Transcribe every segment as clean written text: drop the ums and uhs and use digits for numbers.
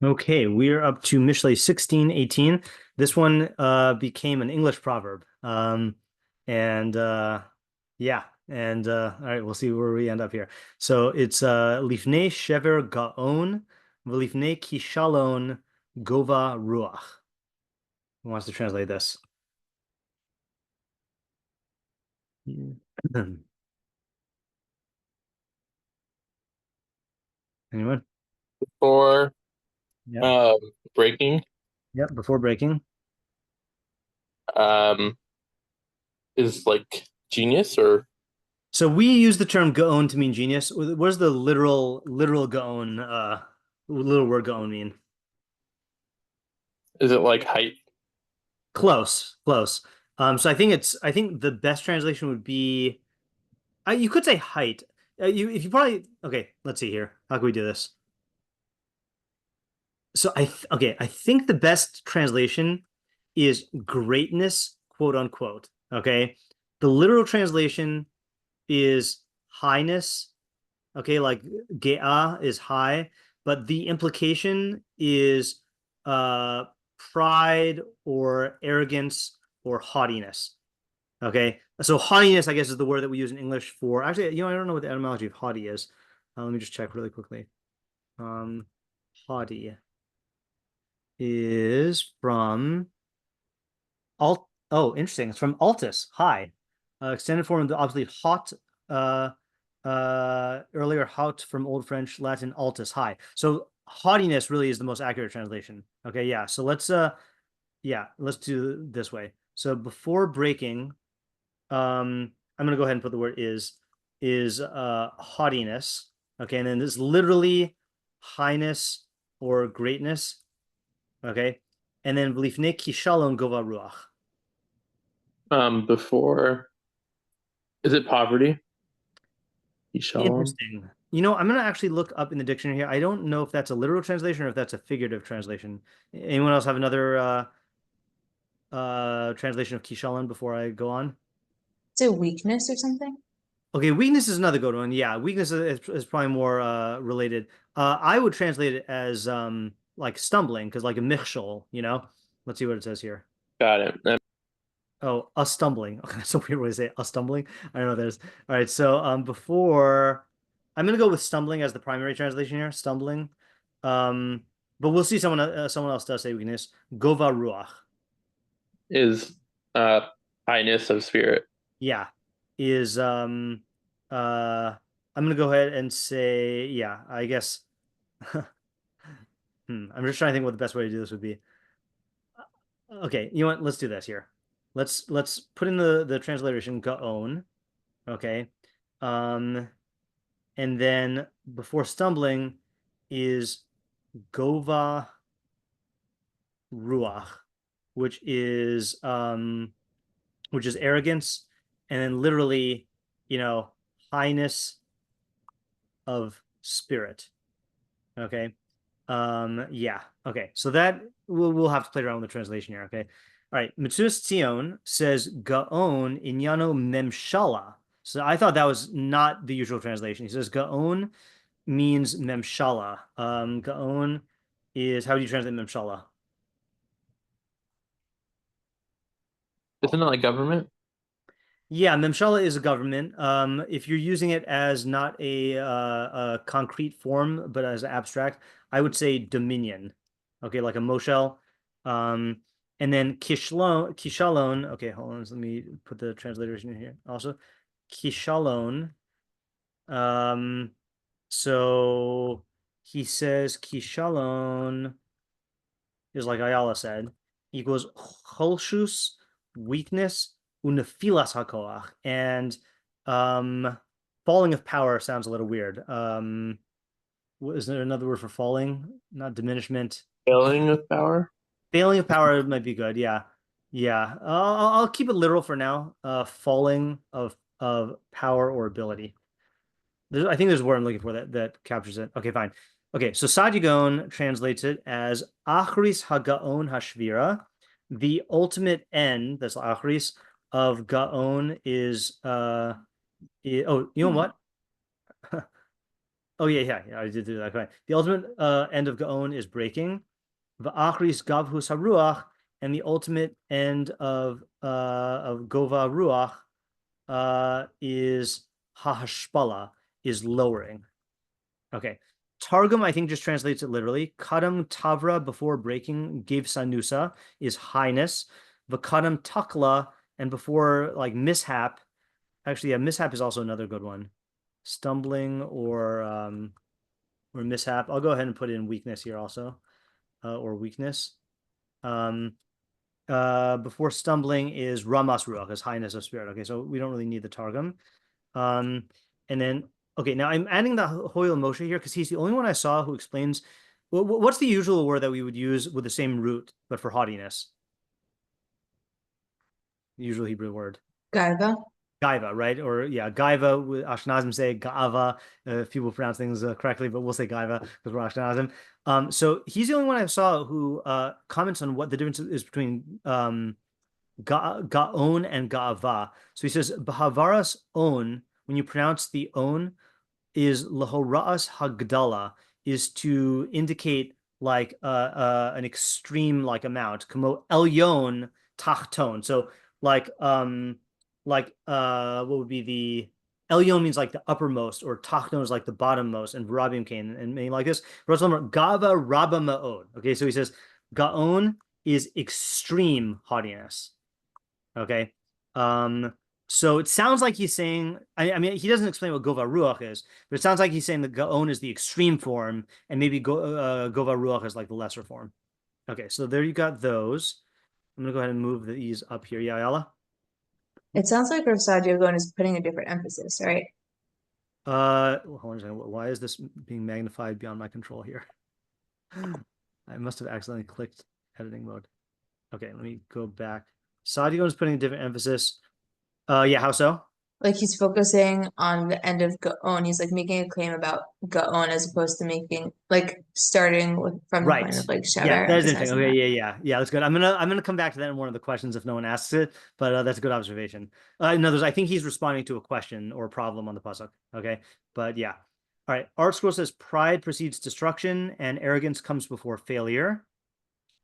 Okay, we're up to Mishlei 16:18. This one became an English proverb. And yeah, and all right, we'll see where we end up here. So it's Lifnei shever gaon v'lifnei kishalon gova ruach. Who wants to translate this? Anyone? For Yeah. um breaking Yeah, before breaking. um is like genius, or So we use the term gaon to mean genius. What does the literal gaon little word gaon mean? is it like height? Close, close. So I think the best translation would be you could say height. If you probably okay, let's see here. How can we do this? So I think the best translation is greatness, quote unquote. Okay. The literal translation is highness. Okay, like Ge'a is high, but the implication is uh pride or arrogance or haughtiness. Okay, so haughtiness, I guess, is the word that we use in English for. Actually, I don't know what the etymology of haughty is. Let me just check really quickly. Um, Haughty is from alt. Oh, interesting. It's from altus, high, extended form of the obsolete hot. Uh, Earlier haut from Old French, Latin altus, high. So haughtiness really is the most accurate translation. Okay, yeah. So let's do this way. So before breaking. I'm gonna go ahead and put the word is haughtiness. Okay, and then this is literally highness or greatness. Okay, and then v'lifnei kishalon gova ruach. Before, is it poverty? Shalom Interesting. I'm gonna actually look up in the dictionary here. I don't know if that's a literal translation or if that's a figurative translation. Anyone else have another translation of kishalon before I go on? Is it weakness or something? Okay, weakness is another good one. Yeah, weakness is probably more related. I would translate it as like stumbling, because like a michshol, you know? Let's see what it says here. got it. Oh, a stumbling. Okay, that's a weird way to say it. A stumbling. I don't know. There's all right. So before I'm gonna go with stumbling as the primary translation here. Stumbling. Um, but we'll see someone else does say weakness. Gova ruach. Is highness of spirit. Yeah, is I'm gonna go ahead and say yeah. I guess. I'm just trying to think what the best way to do this would be. Okay, you know what? Let's do this here. Let's put in the transliteration gaon. Okay. Um, and then before stumbling is gova ruach, which is arrogance, and then literally, highness of spirit. Okay. Yeah. Okay. So that we'll have to play around with the translation here. Okay. All right. Metzudas ציון says Gaon inyano memshala. So I thought that was not the usual translation. He says Gaon means memshala. Gaon is, how do you translate memshala? Isn't it like government? Yeah, memshala is a government. If you're using it as not a concrete form, but as abstract, I would say dominion. Okay, like a moshel. Um, and then kishalon. Okay, hold on. Let me put the translation in here. Also, kishalon. Um, so he says kishalon is like Ayala said, equals cholshus, weakness, unefilas hakoach. And falling of power sounds a little weird. Is there another word for falling? Not diminishment. Failing of power. Failing of power might be good. Yeah. Yeah. I'll keep it literal for now. Falling of power or ability. I think there's a word I'm looking for that captures it. Okay, fine. Okay, so Sadigon translates it as Achris Hagaon Hashvira. The ultimate end, that's Achris, of Gaon is oh, you know what? Oh yeah, I did do that. Okay. The ultimate end of Gaon is breaking. V'achris gavhus haruach, and the ultimate end of Gova Ruach is hahashpala, is lowering. Okay. Targum, I think, just translates it literally. Kadam tavra, before breaking, gave sanusa, is highness. V'kadam takla, and before like mishap. Actually, yeah, mishap is also another good one. Stumbling or mishap. I'll go ahead and put in weakness here also, or weakness. Before stumbling is ramas ruach, is highness of spirit. Okay, so we don't really need the targum. And then, okay, now I'm adding the Hoyle Moshe here because he's the only one I saw who explains what's the usual word that we would use with the same root, but for haughtiness. The usual Hebrew word. Gaiva. Gaiva, right? Or yeah, Gaiva. Ashkenazim say Ga'ava. If people pronounce things correctly, but we'll say Gaiva because we're Ashkenazim. So he's the only one I saw who comments on what the difference is between Gaon and Ga'ava. So he says Bahavaras on, when you pronounce the on, is Lahora'as Hagdala, is to indicate like an extreme like amount. Kamo Elyon Tachton. So like what would be the Elyon means like the uppermost, or Tachton is like the bottommost, and Rabim Kane and meaning like this. Gava Rabba Ma'od. Okay, so he says Gaon is extreme haughtiness. Okay. So it sounds like he's saying, I mean, he doesn't explain what Gova Ruach is, but it sounds like he's saying that Gaon is the extreme form, and maybe Gova Ruach is like the lesser form. Okay, so there you got those. I'm gonna go ahead and move these up here. Yeah, Ayala? It sounds like Rav Sadia Gaon is putting a different emphasis, right? Hold on a second. Why is this being magnified beyond my control here? I must have accidentally clicked editing mode. Okay, let me go back. Sadia Gaon is putting a different emphasis. Yeah, how so? Like he's focusing on the end of Gaon. He's like making a claim about Gaon as opposed to making like starting with from the point of like shiur. Yeah, that's interesting. Okay, yeah, that's good. I'm gonna come back to that in one of the questions if no one asks it, but that's a good observation. In others, I think he's responding to a question or a problem on the pasuk. Okay, but yeah. All right. Art Scroll says pride precedes destruction and arrogance comes before failure.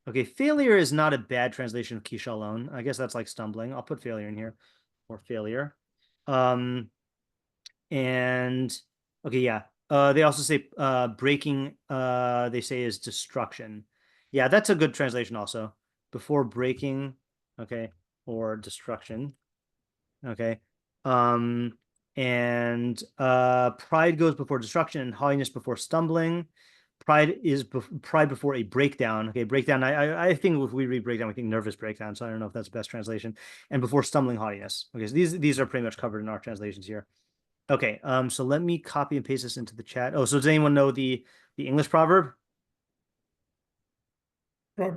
Okay, failure is not a bad translation of kishalon. I guess that's like stumbling. I'll put failure in here, or failure. And okay, yeah. They also say breaking, they say is destruction. Yeah, that's a good translation also. Before breaking, okay, or destruction. Okay. And pride goes before destruction and haughtiness before stumbling. Pride is pride before a breakdown. Okay, breakdown. I think if we read breakdown, we think nervous breakdown. So I don't know if that's the best translation. And before stumbling, haughtiness. Okay, so these are pretty much covered in our translations here. Okay, so let me copy and paste this into the chat. Oh, so does anyone know the English proverb?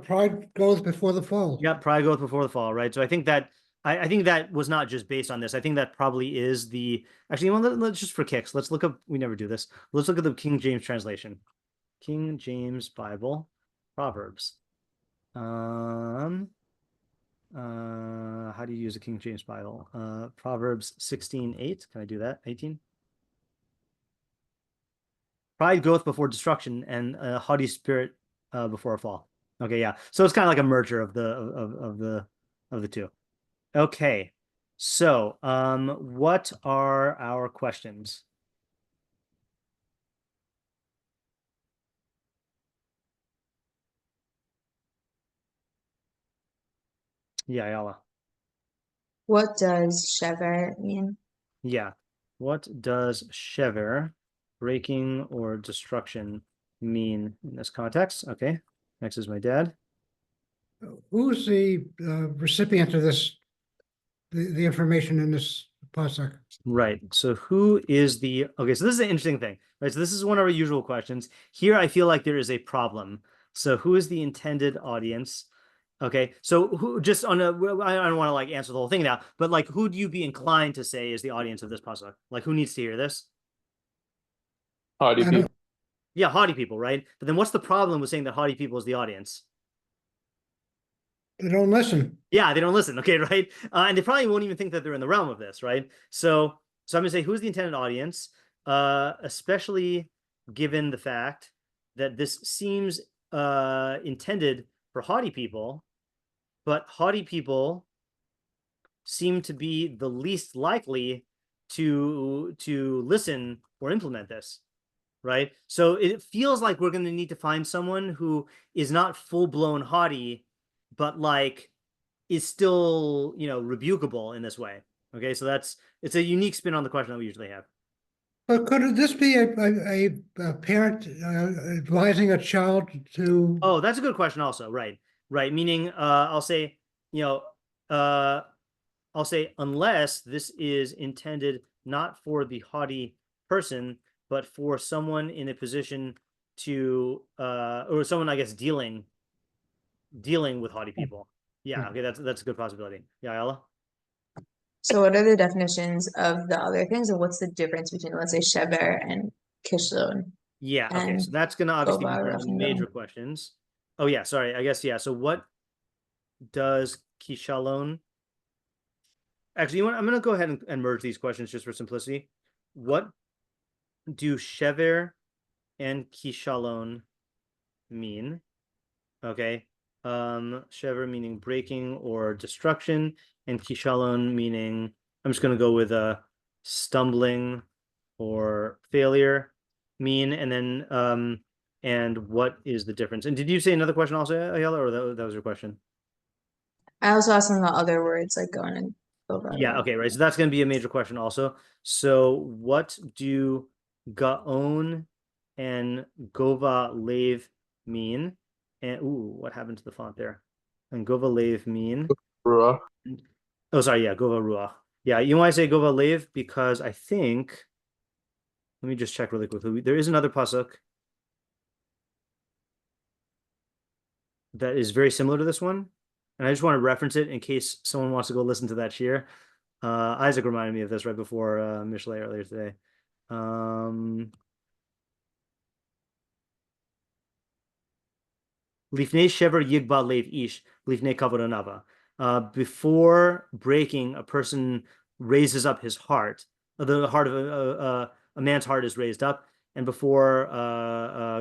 Pride goes before the fall. Yeah, pride goes before the fall, right? So I think that I think that was not just based on this. I think that probably is the actually. Let's just for kicks. Let's look up. We never do this. Let's look at the King James translation. King James Bible, Proverbs. How do you use a King James Bible? Proverbs 16:8. Can I do that? 18. Pride goeth before destruction, and a haughty spirit before a fall. Okay, yeah. So it's kind of like a merger of the two. Okay. So, what are our questions? Yeah, Ayala. What does shiur mean? Yeah. What does shiur, breaking or destruction, mean in this context? Okay. Next is my dad. Who's the recipient of this, the information in this pasuk? Right. So who is the, okay, so this is an interesting thing, right? So this is one of our usual questions. Here, I feel like there is a problem. So who is the intended audience? Okay, so who just on a, I don't want to like answer the whole thing now, but like who do you be inclined to say is the audience of this pasuk? Like who needs to hear this? Haughty people. Yeah, haughty people, right? But then what's the problem with saying that haughty people is the audience? They don't listen. Yeah, they don't listen. Okay, right? And they probably won't even think that they're in the realm of this, right? So I'm gonna say who's the intended audience, especially given the fact that this seems intended for haughty people, but haughty people seem to be the least likely to listen or implement this, right? So it feels like we're going to need to find someone who is not full-blown haughty, but like is still, rebukable in this way. Okay, so it's a unique spin on the question that we usually have. But could this be a parent advising a child to? Oh, that's a good question also. Right. Meaning, I'll say, I'll say unless this is intended not for the haughty person, but for someone in a position to, or someone, I guess, dealing with haughty people. Yeah. Okay. That's a good possibility. Yeah, Ella? So what are the definitions of the other things, and what's the difference between, let's say, shiur and kishlon? Yeah, okay, so that's going to obviously be Gova, one of the Rachel. major questions. Oh, yeah, sorry, I guess, yeah. So what does kishalon... Actually, you know what? I'm going to go ahead and merge these questions just for simplicity. What do shiur and kishalon mean? Okay, shiur meaning breaking or destruction, and kishalon meaning, I'm just going to go with stumbling or failure mean, and then and what is the difference? And did you say another question also, Ayala, or that was your question? I also asked them the other words like going and over. Yeah, okay, right. So that's going to be a major question also. So what do gaon and gova lave mean? And what happened to the font there? And gova lave mean? Ruach. Oh, sorry, yeah, gova ruach. Yeah, you know why I say gova lave? Because I think, let me just check really quickly. There is another pasuk that is very similar to this one, and I just want to reference it in case someone wants to go listen to that shiur. Isaac reminded me of this right before Mishlei earlier today. Lifnei shever yigba lev ish lifnei kavod anava. Before breaking, a person raises up his heart. The heart of a man's heart is raised up, and before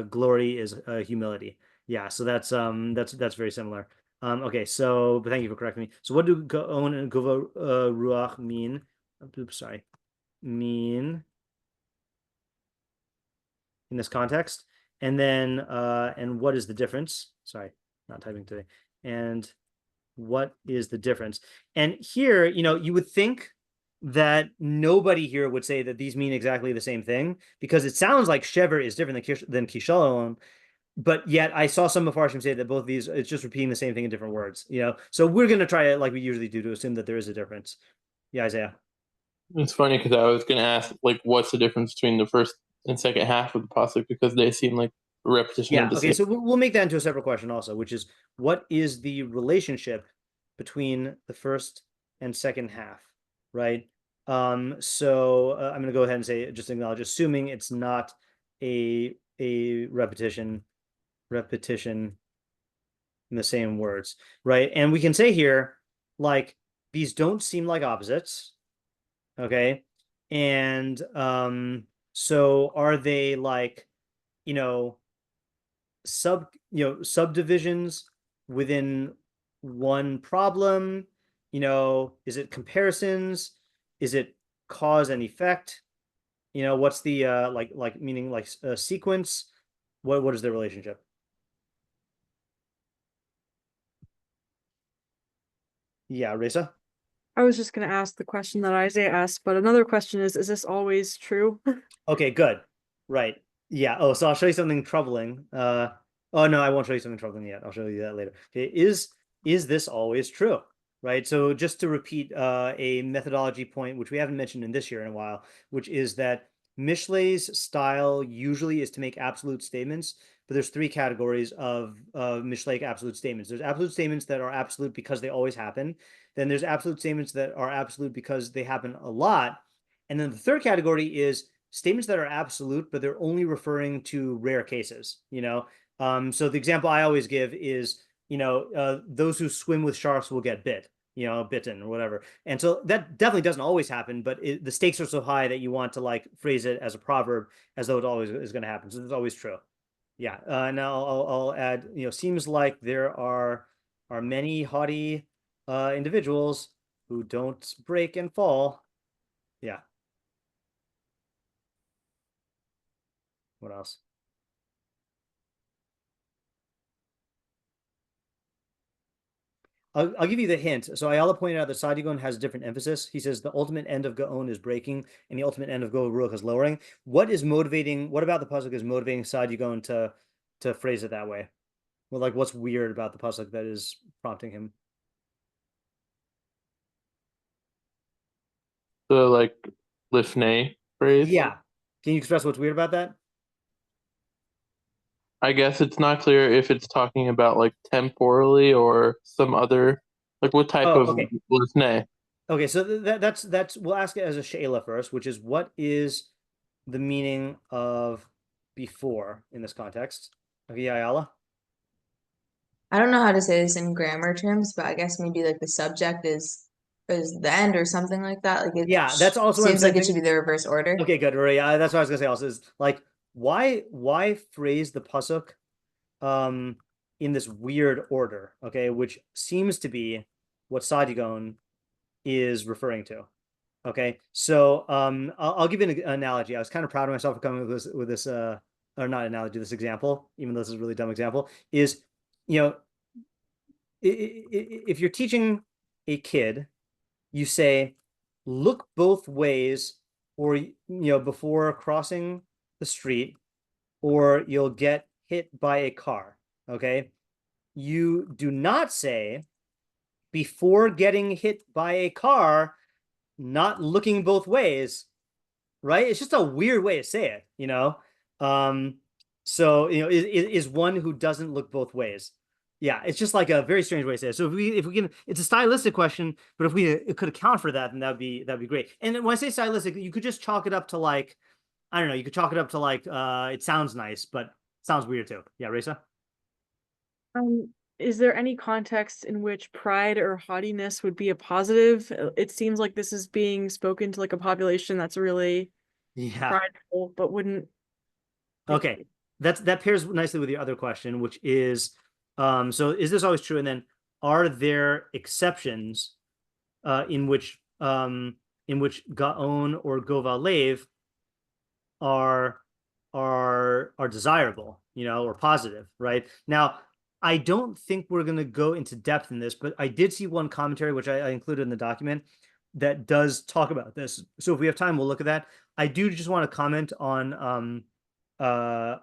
glory is humility. Yeah, so that's very similar. Okay, so but thank you for correcting me. So what do gaon and gova ruach mean? Oops, sorry, mean in this context? And then and what is the difference? Sorry, not typing today. And what is the difference? And here, you would think that nobody here would say that these mean exactly the same thing, because it sounds like shiur is different than kishalon. But yet I saw some meforshim say that both of these, it's just repeating the same thing in different words, So we're going to try it like we usually do to assume that there is a difference. Yeah, Isaiah. It's funny because I was going to ask, like, what's the difference between the first and second half of the pasuk, because they seem like a repetition of the okay, same. so we'll make that into a separate question also, which is what is the relationship between the first and second half, right? So I'm going to go ahead and say, just acknowledge, assuming it's not a repetition in the same words, right? And we can say here, like, these don't seem like opposites, okay? And so are they like, subdivisions within one problem? Is it comparisons? Is it cause and effect? What's the like meaning like a sequence? What is their relationship? Yeah, Reza? I was just going to ask the question that Isaiah asked, but another question is this always true? Okay, good. Right. Yeah. Oh, so I'll show you something troubling. Oh no, I won't show you something troubling yet. I'll show you that later. Okay, is this always true? Right. So just to repeat a methodology point, which we haven't mentioned in this year in a while, which is that Mishlei's style usually is to make absolute statements, but there's three categories of Mishleic absolute statements. There's absolute statements that are absolute because they always happen. Then there's absolute statements that are absolute because they happen a lot. And then the third category is statements that are absolute, but they're only referring to rare cases, So the example I always give is, those who swim with sharks will get bit, bitten or whatever. And so that definitely doesn't always happen, but the stakes are so high that you want to like phrase it as a proverb as though it always is going to happen. So it's always true. Yeah. Now I'll add, seems like there are many haughty individuals who don't break and fall. Yeah. What else? I'll give you the hint. So Ayala pointed out that Sadigon has a different emphasis. He says the ultimate end of Gaon is breaking, and the ultimate end of Go Ruach is lowering. What about the pasuk is motivating Sadigon to phrase it that way? Well, like what's weird about the pasuk that is prompting him? The like lifnei phrase. Yeah. Can you express what's weird about that? I guess it's not clear if it's talking about like temporally or some other, like what type of lifnei. Okay, so that's we'll ask it as a she'ela first, which is what is the meaning of before in this context? Okay, Ayala? I don't know how to say this in grammar terms, but I guess maybe like the subject is the end or something like that. Like Yeah, that's also seems like it should be the reverse order. Okay, good. Right. That's what I was gonna say also is like why phrase the pasuk in this weird order, okay, which seems to be what Sadigon is referring to. Okay, so I'll give you an analogy. I was kind of proud of myself for coming with this or not analogy, this example, even though this is a really dumb example, is if you're teaching a kid, you say, look both ways, or before crossing the street, or you'll get hit by a car. Okay, you do not say before getting hit by a car, not looking both ways, right? It's just a weird way to say it, so is one who doesn't look both ways. Yeah, it's just like a very strange way to say it. So if we can, it's a stylistic question, but if we could account for that, then that'd be great. And when I say stylistic, you could just chalk it up to like, I don't know, you could chalk it up to like it sounds nice, but it sounds weird too. Yeah, Reza? Is there any context in which pride or haughtiness would be a positive? It seems like this is being spoken to like a population that's really prideful, but wouldn't. Okay, that pairs nicely with your other question, which is, so is this always true? And then are there exceptions in which Gaon or Gova Lev are desirable, or positive, right? Now, I don't think we're going to go into depth in this, but I did see one commentary, which I included in the document, that does talk about this. So if we have time, we'll look at that. I do just want to comment on I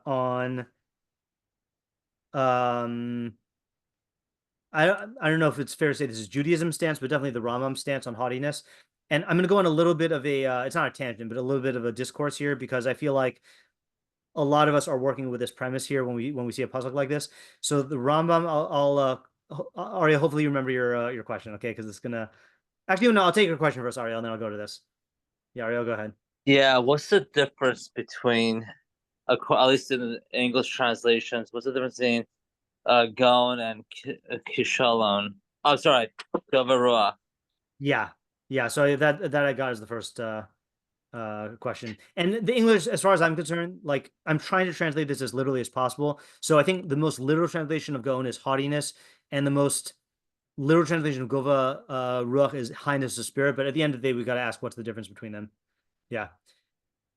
don't know if it's fair to say this is Judaism's stance, but definitely the Rambam's stance on haughtiness. And I'm going to go on a little bit of a it's not a tangent, but a little bit of a discourse here, because I feel like a lot of us are working with this premise here when we see a pasuk like this. So the Rambam, Ariel, hopefully you remember your question, okay? Because it's gonna actually no, I'll take your question first, Ariel, and then I'll go to this. Yeah, Ariel, go ahead. Yeah, what's the difference between, at least in the English translations, what's the difference between Gaon and Kishalon? Oh, sorry, Gavarua. Yeah. So that I got as the first question. And the English, as far as I'm concerned, like I'm trying to translate this as literally as possible. So I think the most literal translation of Gaon is haughtiness, and the most literal translation of Gova Ruach is highness of spirit. But at the end of the day, we got to ask what's the difference between them. Yeah.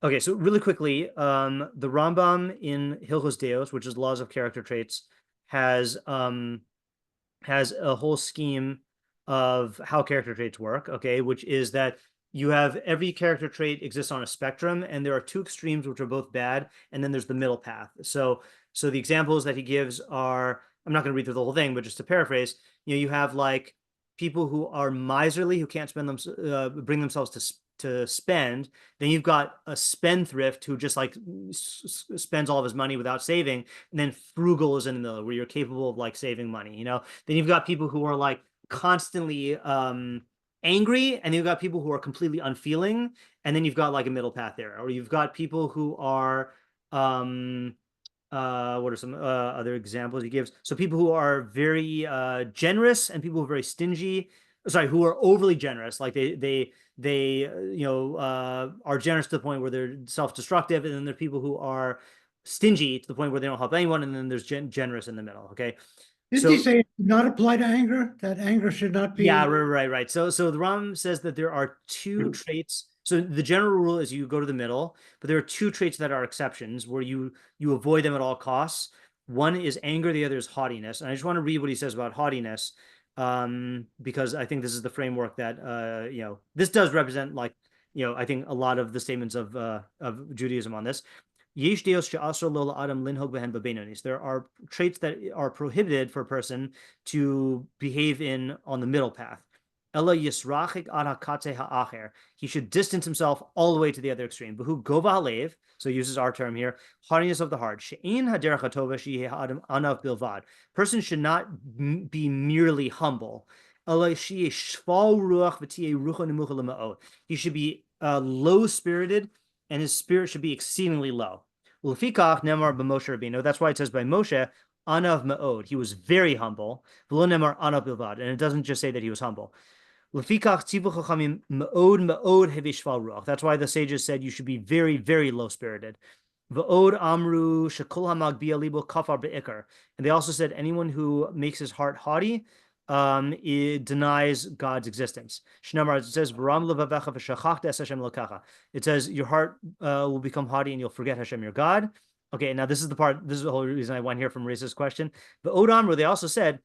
Okay, so really quickly, the Rambam in Hilchos Deos, which is laws of character traits, has a whole scheme of how character traits work, okay, which is that you have every character trait exists on a spectrum, and there are two extremes which are both bad, and then there's the middle path. So the examples that he gives are, I'm not going to read through the whole thing, but just to paraphrase, you have like people who are miserly, who can't bring themselves to spend. Then you've got a spendthrift who just like spends all of his money without saving, and then frugal is in the middle, where you're capable of like saving money. Then you've got people who are like constantly angry, and you've got people who are completely unfeeling, and then you've got like a middle path there. Or you've got people who are what are some other examples he gives? So people who are very generous, and people who are very stingy, sorry, who are overly generous, like they are generous to the point where they're self-destructive, and then there are people who are stingy to the point where they don't help anyone, and then there's generous in the middle. Okay. Didn't he say it should not apply to anger? That anger should not be. Yeah, right. So the Ram says that there are two traits. So the general rule is you go to the middle, but there are two traits that are exceptions where you avoid them at all costs. One is anger, the other is haughtiness. And I just want to read what he says about haughtiness, because I think this is the framework that this does represent, like, I think a lot of the statements of Judaism on this. There are traits that are prohibited for a person to behave in on the middle path. He should distance himself all the way to the other extreme. So he uses our term here, haughtiness of the heart. Person should not be merely humble. He should be low-spirited, and his spirit should be exceedingly low. That's why it says by Moshe, anav ma'od. He was very humble. And it doesn't just say that he was humble. That's why the sages said you should be very, very low-spirited. And they also said anyone who makes his heart haughty, it denies God's existence. It says your heart will become haughty and you'll forget Hashem, your God. Okay, now this is the whole reason I went here from Reza's question. The Amru, they also said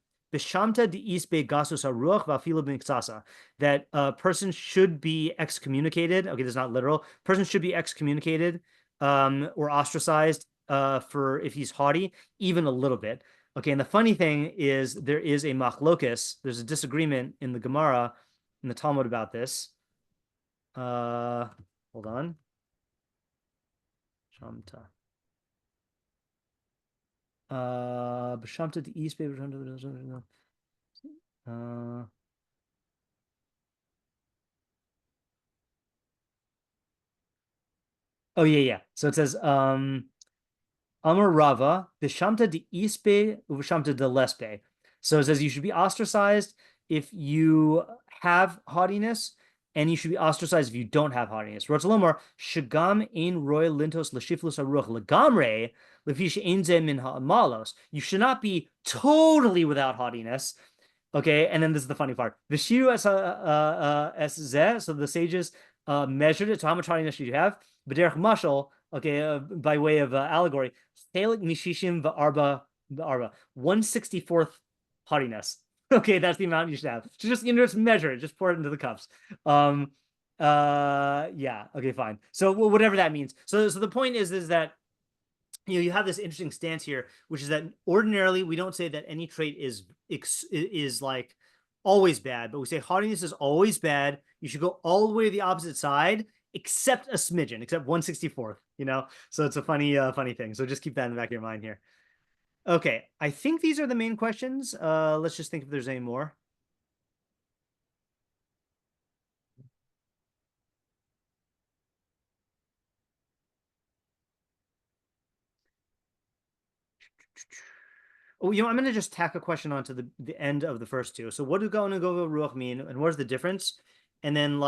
that a person should be excommunicated. Okay, this is not literal. Person should be excommunicated or ostracized for if he's haughty, even a little bit. Okay, and the funny thing is there is a machlokus, there's a disagreement in the Gemara, in the Talmud about this. Hold on. Shamta. B'shamta the east bay. Oh yeah. So it says Amar Rava, Bishamta de Ispe, Ubishamta de Lespe. So it says you should be ostracized if you have haughtiness, and you should be ostracized if you don't have haughtiness. Rotzalomar, Shagam ein roy lintos lashiflus aruch legamre, lefish einze min ha'amalos. You should not be totally without haughtiness. Okay, and then this is the funny part. Vishiru es zeh, so the sages measured it. So how much haughtiness should you have? B'derech mashal, okay, by way of allegory, Thalik Mishishim Va'arba 1/64th haughtiness. Okay, that's the amount you should have. So just just measure it, just pour it into the cups. Yeah, okay, fine. So whatever that means. So the point is that you have this interesting stance here, which is that ordinarily we don't say that any trait is like always bad, but we say haughtiness is always bad. You should go all the way to the opposite side, except a smidgen, except 1/64th, So it's a funny thing. So just keep that in the back of your mind here. Okay, I think these are the main questions. Let's just think if there's any more. Oh, I'm going to just tack a question onto the end of the first two. So what do Go and Go Ruach mean, and what is the difference? And then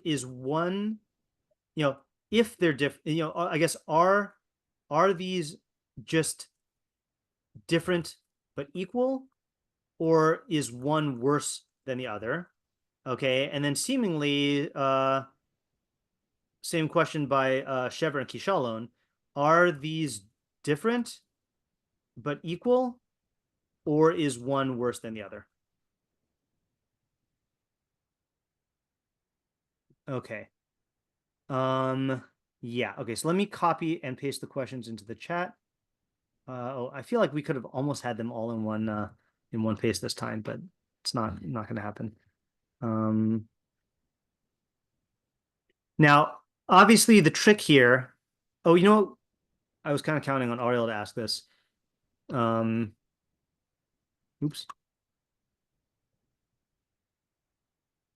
is one, if they're different, I guess are these just different but equal, or is one worse than the other? Okay, and then seemingly same question by Shever and Kishalon, are these different but equal, or is one worse than the other? Okay. Yeah. Okay. So let me copy and paste the questions into the chat. I feel like we could have almost had them all in one paste this time, but it's not going to happen. Now, obviously, the trick here. Oh, I was kind of counting on Ariel to ask this. Oops.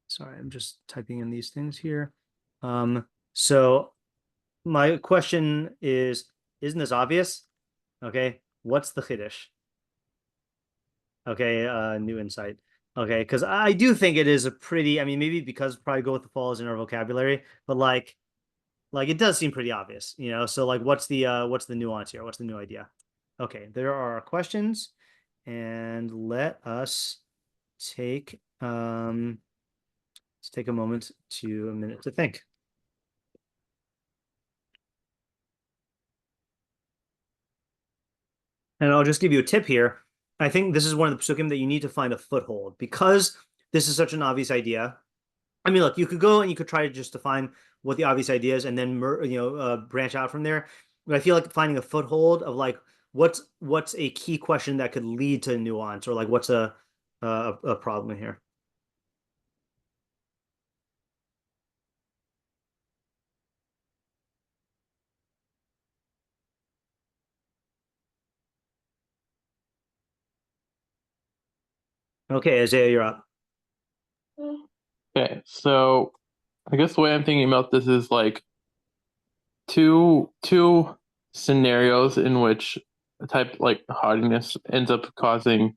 Sorry, I'm just typing in these things here. So my question is, isn't this obvious? Okay, what's the chiddush? Okay, new insight. Okay, because I do think it is a pretty, I mean, maybe because probably go with the fall is in our vocabulary, but like it does seem pretty obvious, you know? So like what's the nuance here? What's the new idea? Okay, there are our questions, and let us take let's take a minute to think. And I'll just give you a tip here. I think this is one of the pesukim that you need to find a foothold because this is such an obvious idea. I mean, look, you could go and you could try to just define what the obvious idea is and then branch out from there. But I feel like finding a foothold of like what's a key question that could lead to nuance, or like what's a problem here. Okay, Isaiah, you're up. Okay, so I guess the way I'm thinking about this is like two scenarios in which a type like haughtiness ends up causing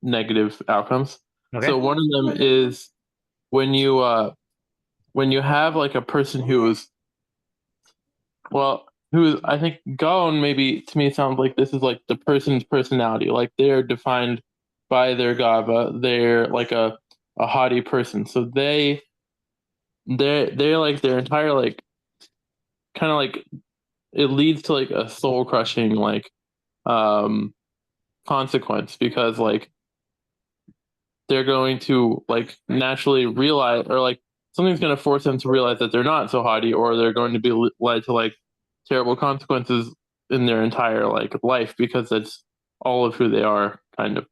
negative outcomes. Okay. So one of them is when you have like a person who's I think Gaon, maybe to me sounds like this is like the person's personality, like they're defined by their gava, they're like a haughty person, so they're like their entire like kind of like it leads to like a soul crushing like consequence, because like they're going to like naturally realize, or like something's going to force them to realize that they're not so haughty, or they're going to be led to like terrible consequences in their entire like life, because that's all of who they are, kind of.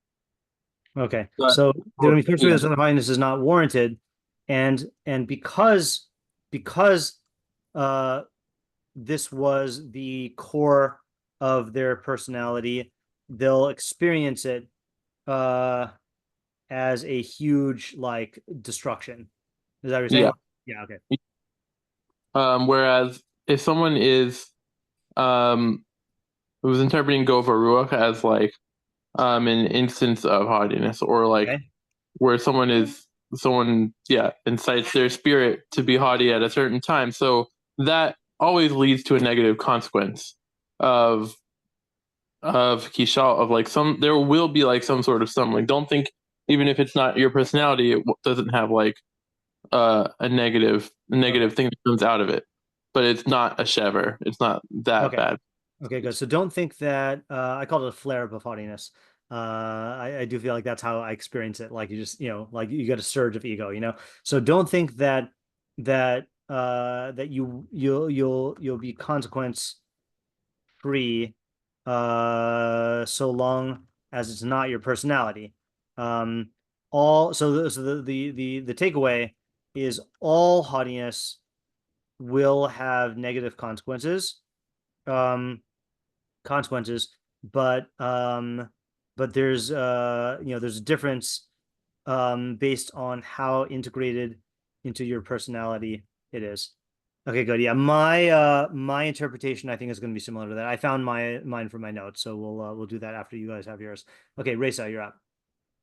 Okay, But, so the first yeah. reason highness is not warranted, and because uh this was the core of their personality, they'll experience it as a huge like destruction. Is that what you're saying? Yeah. Okay. Whereas if someone is was interpreting Gova Ruach as like an instance of haughtiness, or like Okay. where someone incites their spirit to be haughty at a certain time, so that always leads to a negative consequence of kishal, of like there will be like some sort of like, don't think, even if it's not your personality, it doesn't have like a negative thing that comes out of it, but it's not a shever, it's not that bad. Okay, good. So don't think that I called it a flare-up of haughtiness. I do feel like that's how I experience it. Like you just, like you get a surge of ego, So don't think that you'll be consequence free so long as it's not your personality. The takeaway is all haughtiness will have negative consequences. But there's there's a difference based on how integrated into your personality it is. Okay, good. Yeah, my interpretation I think is going to be similar to that. I found mine from my notes, so we'll do that after you guys have yours. Okay, Reza, you're up.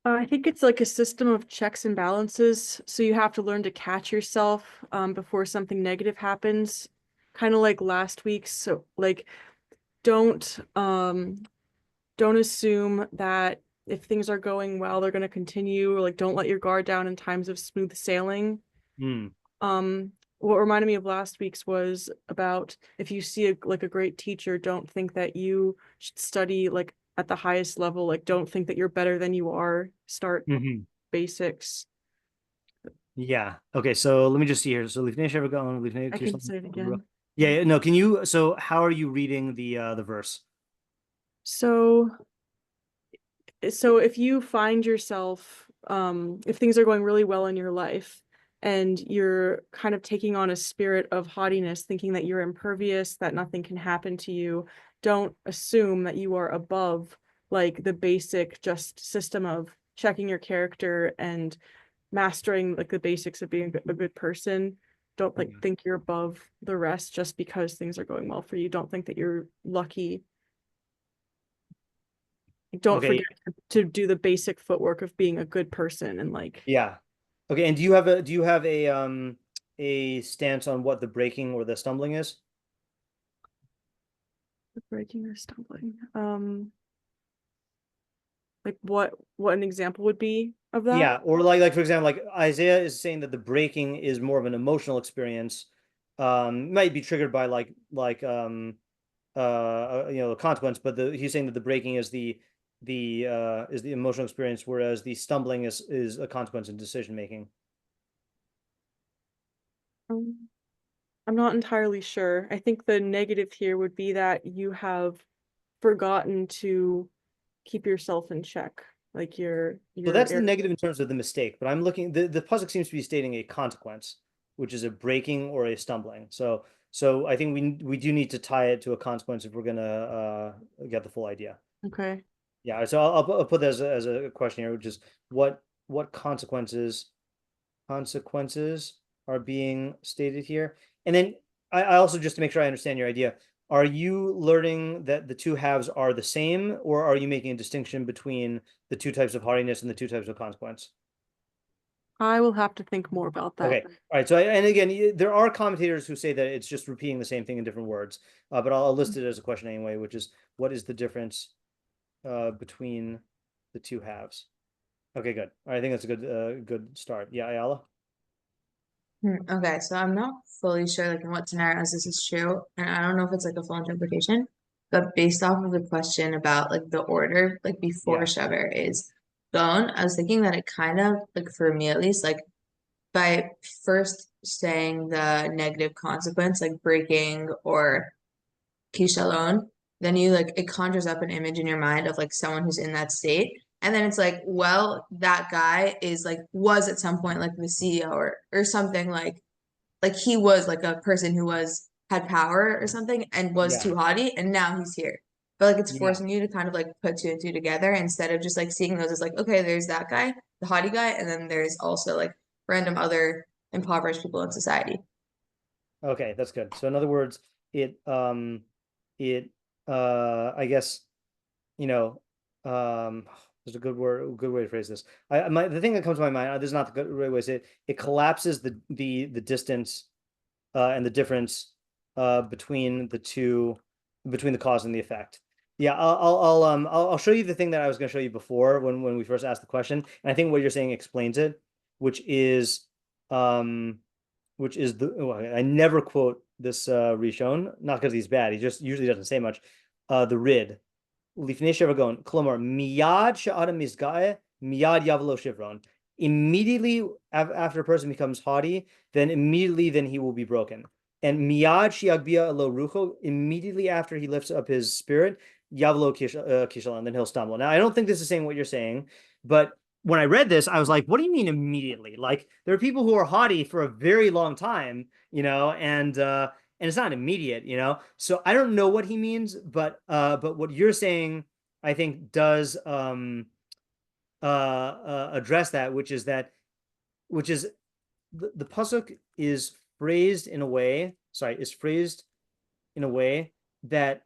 I think it's like a system of checks and balances. So you have to learn to catch yourself before something negative happens. Kind of like last week's. So like don't assume that if things are going well, they're going to continue, or like don't let your guard down in times of smooth sailing. What reminded me of last week's was about if you see a great teacher, don't think that you should study like at the highest level. Like don't think that you're better than you are. Start basics. Yeah. Okay. So let me just see here. So I can say it again. Yeah. No. Can you? So how are you reading the verse? So if you find yourself, if things are going really well in your life and you're kind of taking on a spirit of haughtiness, thinking that you're impervious, that nothing can happen to you, don't assume that you are above like the basic just system of checking your character and mastering like the basics of being a good person. Don't think you're above the rest just because things are going well for you. Don't think that you're lucky. Like, don't Okay. forget to do the basic footwork of being a good person and like. Yeah. Okay. And do you have a stance on what the breaking or the stumbling is? Breaking or stumbling. Like what an example would be of that? Yeah, or like for example, like Isaiah is saying that the breaking is more of an emotional experience, might be triggered by a consequence, but he's saying that the breaking is the emotional experience, whereas the stumbling is a consequence in decision making. I'm not entirely sure. I think the negative here would be that you have forgotten to keep yourself in check. Like So that's the negative in terms of the mistake, but I'm looking, the pasuk seems to be stating a consequence, which is a breaking or a stumbling. So I think we do need to tie it to a consequence if we're gonna get the full idea. Okay. Yeah, so I'll put that as a question here, which is what consequences are being stated here. And then I also, just to make sure I understand your idea, are you learning that the two halves are the same, or are you making a distinction between the two types of hardiness and the two types of consequence? I will have to think more about that. Okay. All right. So, and again, there are commentators who say that it's just repeating the same thing in different words, but I'll list it as a question anyway, which is, what is the difference between the two halves? Okay, good. All right, I think that's a good start. Yeah, Ayala? Okay, so I'm not fully sure like in what scenarios this is true, and I don't know if it's like a full interpretation, but based off of the question about like the order, like before Yeah. shiur is gone, I was thinking that it kind of like for me at least, like by first saying the negative consequence, like breaking or kishalon, then you like it conjures up an image in your mind of like someone who's in that state. And then it's like, well, that guy is like was at some point like the CEO or something like he was like a person who was had power or something and was Yeah. too haughty and now he's here. But like it's Yeah. forcing you to kind of like put two and two together instead of just like seeing those as like, okay, there's that guy, the haughty guy, and then there's also like random other impoverished people in society. Okay, that's good. So in other words, I guess, you know, there's a good way to phrase this. The thing that comes to my mind, this is not the good right way to say it, it collapses the distance and the difference between the cause and the effect. Yeah, I'll show you the thing that I was going to show you before when we first asked the question, and I think what you're saying explains it, which is I never quote this Rishon, not because he's bad, he just usually doesn't say much. The Rid. Lifnei Shevagon, Klomar, Miyad Sha'adam Mizgae, Miyad Yavlo Shivron. Immediately after a person becomes haughty, then he will be broken. And Miyad Shiagbia Lo Rucho, immediately after he lifts up his spirit, Yavlo Kishalan, then he'll stumble. Now, I don't think this is saying what you're saying, but when I read this, I was like, what do you mean immediately? Like, there are people who are haughty for a very long time, and it's not immediate, So I don't know what he means, but what you're saying, I think, does address that, which is the pasuk is phrased in a way, that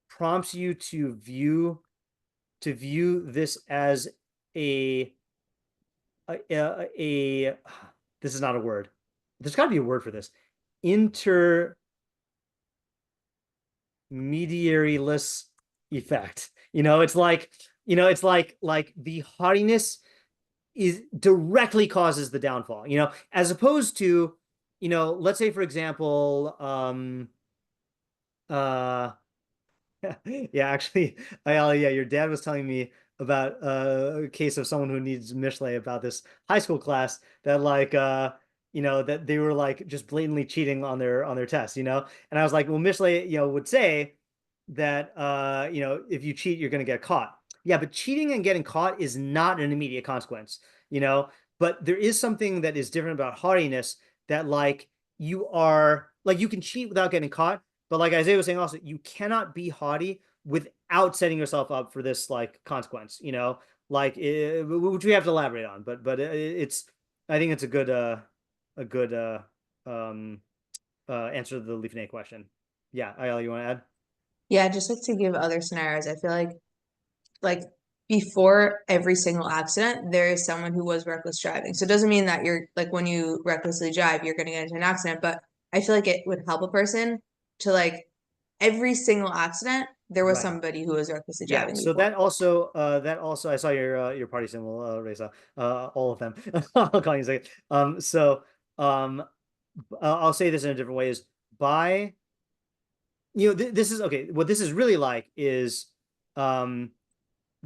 prompts you to view this as a this is not a word. There's got to be a word for this. Intermediaryless effect. It's like the haughtiness is directly causes the downfall, as opposed to, let's say, for example, yeah, actually, Ayala, yeah, your dad was telling me about a case of someone who needs Mishlei about this high school class that that they were like just blatantly cheating on their tests, and I was like, well, Mishlei, would say that if you cheat, you're going to get caught. Yeah, but cheating and getting caught is not an immediate consequence, but there is something that is different about haughtiness, that you can cheat without getting caught. But like Isaiah was saying also, you cannot be haughty without setting yourself up for this consequence, which we have to elaborate on. But I think it's a good answer to the Lifnei question. Yeah, Ayala, you want to add? Yeah, just like to give other scenarios, I feel like before every single accident, there is someone who was reckless driving. So it doesn't mean that you're like when you recklessly drive, you're going to get into an accident, but I feel like it would help a person to like every single accident, there was Right. somebody who was recklessly Yeah, driving so before. that also I saw your party symbol, Reza, all of them. I'll call you a second. I'll say this in a different way is by, this is okay. What this is really like is,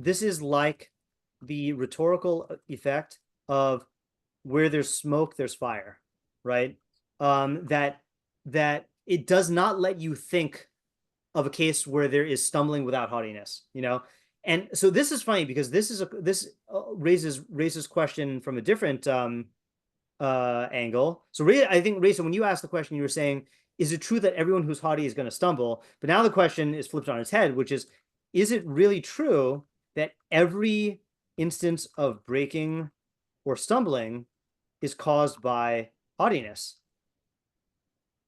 this is like the rhetorical effect of where there's smoke, there's fire, right? That it does not let you think of a case where there is stumbling without haughtiness, And so this is funny because this raises question from a different angle. So I think, Reza, when you asked the question, you were saying, is it true that everyone who's haughty is going to stumble? But now the question is flipped on its head, which is it really true that every instance of breaking or stumbling is caused by haughtiness?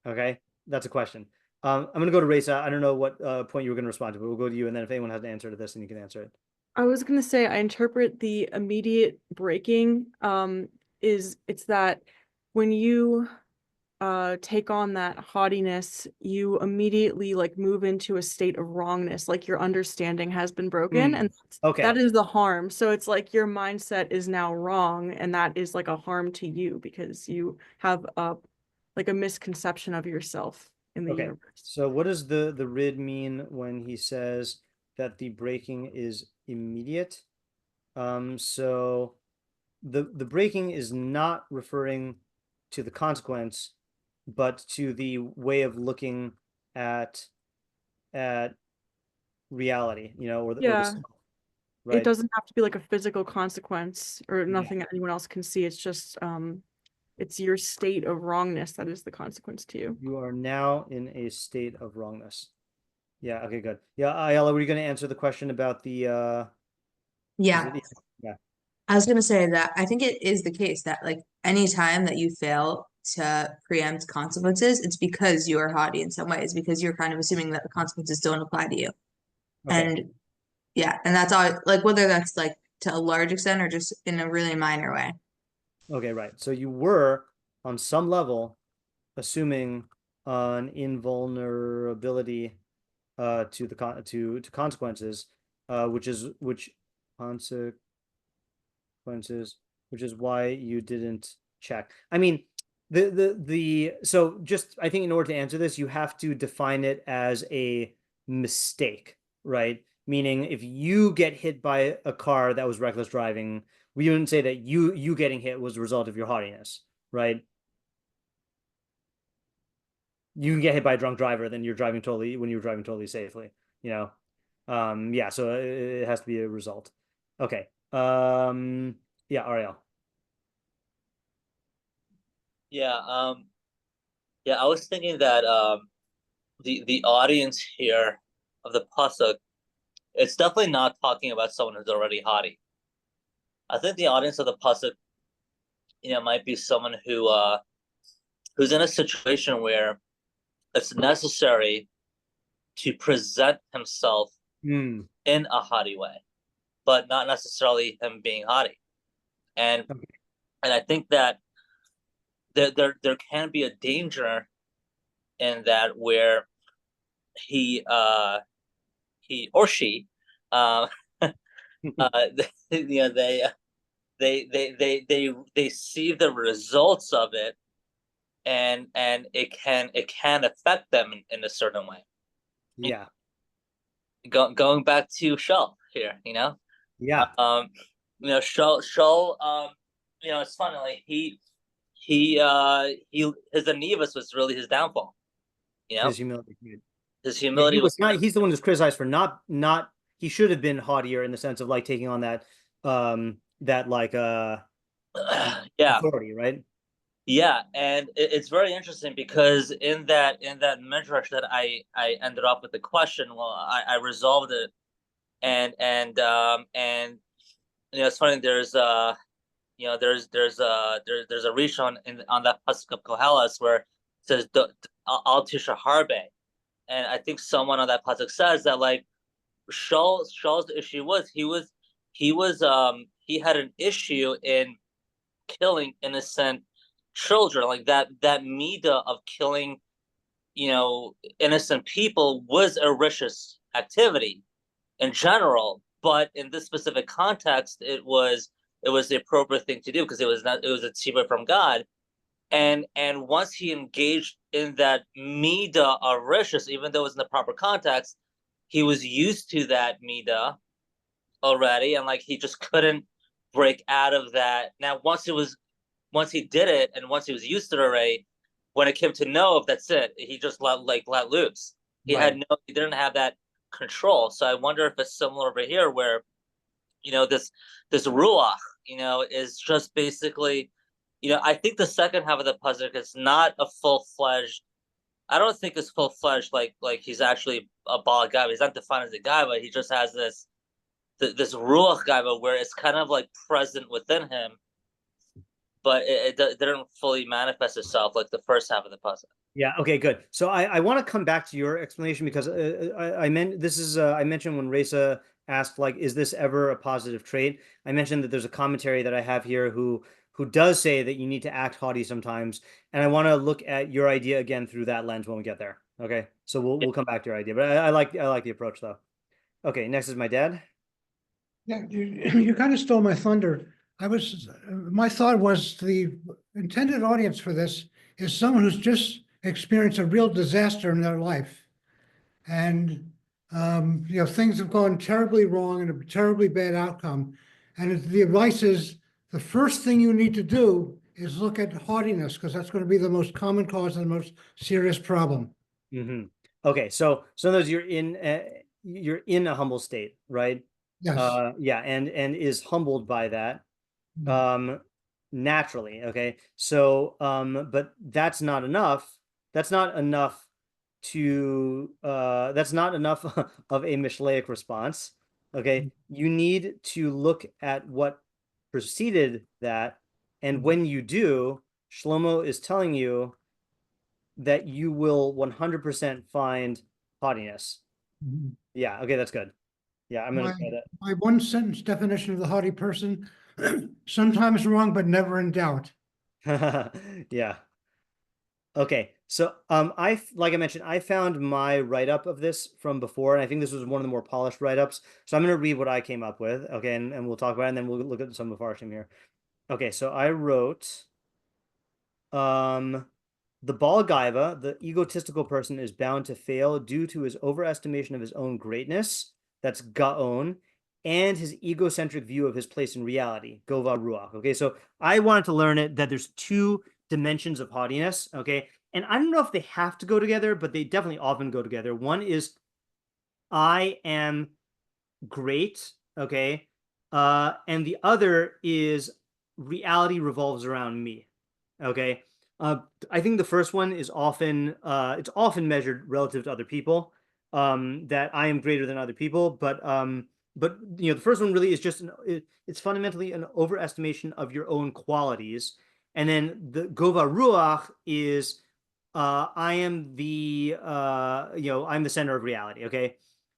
Okay, that's a question. I'm going to go to Reza. I don't know what point you were going to respond to, but we'll go to you. And then if anyone has an answer to this, then you can answer it. I was going to say, I interpret the immediate breaking it's that when you take on that haughtiness, you immediately like move into a state of wrongness, like your understanding has been broken, and Okay. that is the harm. So it's like your mindset is now wrong, and that is like a harm to you because you have like a misconception of yourself in the universe. So what does the Rid mean when he says that the breaking is immediate? So the breaking is not referring to the consequence, but to the way of looking at reality, or the Yeah. self, right? It doesn't have to be like a physical consequence or nothing that anyone else can see. It's just it's your state of wrongness that is the consequence to you. You are now in a state of wrongness. Yeah, okay, good. Yeah, Ayala, were you going to answer the question about the Yeah. Yeah. I was gonna say that I think it is the case that like any time that you fail to preempt consequences, it's because you are haughty in some ways, because you're kind of assuming that the consequences don't apply to you. Okay. And yeah, and that's all like whether that's like to a large extent or just in a really minor way. Okay, right. So you were on some level assuming an invulnerability to the to consequences, which consequences, which is why you didn't check. I mean, so just I think in order to answer this, you have to define it as a mistake, right? Meaning if you get hit by a car that was reckless driving, we wouldn't say that you getting hit was a result of your haughtiness, right? You can get hit by a drunk driver, then you're driving totally safely, yeah, so it has to be a result. Okay. Yeah, Ariel. Yeah, I was thinking that the audience here of the pasuk, it's definitely not talking about someone who's already haughty. I think the audience of the pasuk, might be someone who's in a situation where it's necessary to present himself in a haughty way, but not necessarily him being haughty. And I think that there can be a danger in that where he or she they see the results of it, and it can affect them in a certain way. Yeah. Going back to Shell here, Yeah. Shell, it's funny, like he his anivus was really his downfall. His humility. His humility was not. He's the one who's criticized for not. He should have been haughtier in the sense of like taking on that like authority, right? Yeah, and it's very interesting because in that midrash that I ended up with the question, well, I resolved it, and it's funny. There's a rishon on that pasuk of Koheles where it says al tisha harbe, I think someone on that pasuk says that like Shaul's issue was he had an issue in killing innocent children, like that midah of killing, innocent people was a rishus activity in general, but in this specific context, it was the appropriate thing to do because it was a tzibur from God, and once he engaged in that midah of rishus, even though it was in the proper context, he was used to that midah already, and like he just couldn't break out of that. Now, once he did it, and once he was used to it already, when it came to Noah, that's it. He just let loose. He didn't have that control. So I wonder if it's similar over here, where this ruach, is just basically, I think the second half of the pasuk is not a full-fledged. I don't think it's full-fledged like he's actually a Baal guy. He's not defined as a guy, but he just has this ruach guy, where it's kind of like present within him, but it didn't fully manifest itself like the first half of the pasuk. Yeah. Okay. Good. So I want to come back to your explanation because I mentioned when Reza asked, like, is this ever a positive trait? I mentioned that there's a commentary that I have here who does say that you need to act haughty sometimes, and I want to look at your idea again through that lens when we get there. Okay. So we'll come back to your idea, but I like the approach though. Okay. Next is my dad. Yeah, you kind of stole my thunder. My thought was the intended audience for this is someone who's just experienced a real disaster in their life. And, things have gone terribly wrong and a terribly bad outcome. And the advice is the first thing you need to do is look at haughtiness, because that's going to be the most common cause and the most serious problem. Mm-hmm. Okay. So those you're in a humble state, right? Yes. Yeah. And is humbled by that. Naturally. Okay. So, but that's not enough. That's not enough of a Mishleic response. Okay. You need to look at what preceded that. And when you do, Shlomo is telling you that you will 100% find haughtiness. Yeah. Okay. That's good. Yeah. I'm going to say that. My one sentence definition of the haughty person, sometimes wrong, but never in doubt. Yeah. Okay. So like I mentioned, I found my write-up of this from before, and I think this was one of the more polished write-ups. So I'm going to read what I came up with. Okay, and we'll talk about it, and then we'll look at some meforshim here. Okay, so I wrote the Baal Gaiva, the egotistical person, is bound to fail due to his overestimation of his own greatness. That's Gaon. And his egocentric view of his place in reality, Gova Ruach. Okay, so I wanted to learn it that there's two dimensions of haughtiness. Okay, and I don't know if they have to go together, but they definitely often go together. One is I am great. Okay, and the other is reality revolves around me. Okay, I think the first one is often it's often measured relative to other people. That I am greater than other people, but the first one really is just it's fundamentally an overestimation of your own qualities, and then the Gova Ruach is I am the I'm the center of reality. Okay,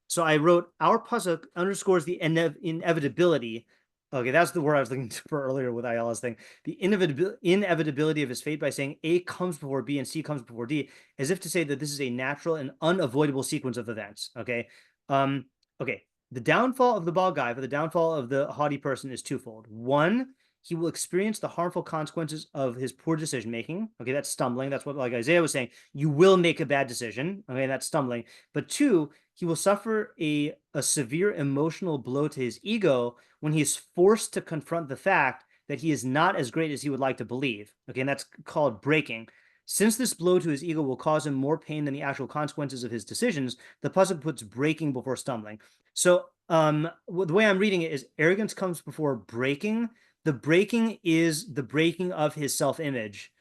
so I wrote our pasuk underscores the inevitability. Okay, that's the word I was looking for earlier with Ayala's thing. The inevitability of his fate by saying A comes before B and C comes before D, as if to say that this is a natural and unavoidable sequence of events. Okay, okay. The downfall of the Baal Gaiva, the downfall of the haughty person, is twofold. One, he will experience the harmful consequences of his poor decision making. Okay, that's stumbling. That's what, like Isaiah was saying, you will make a bad decision. Okay, that's stumbling. But two, he will suffer a severe emotional blow to his ego when he is forced to confront the fact that he is not as great as he would like to believe. Okay, and that's called breaking. Since this blow to his ego will cause him more pain than the actual consequences of his decisions, the pasuk puts breaking before stumbling. So the way I'm reading it is arrogance comes before breaking. The breaking is the breaking of his self-image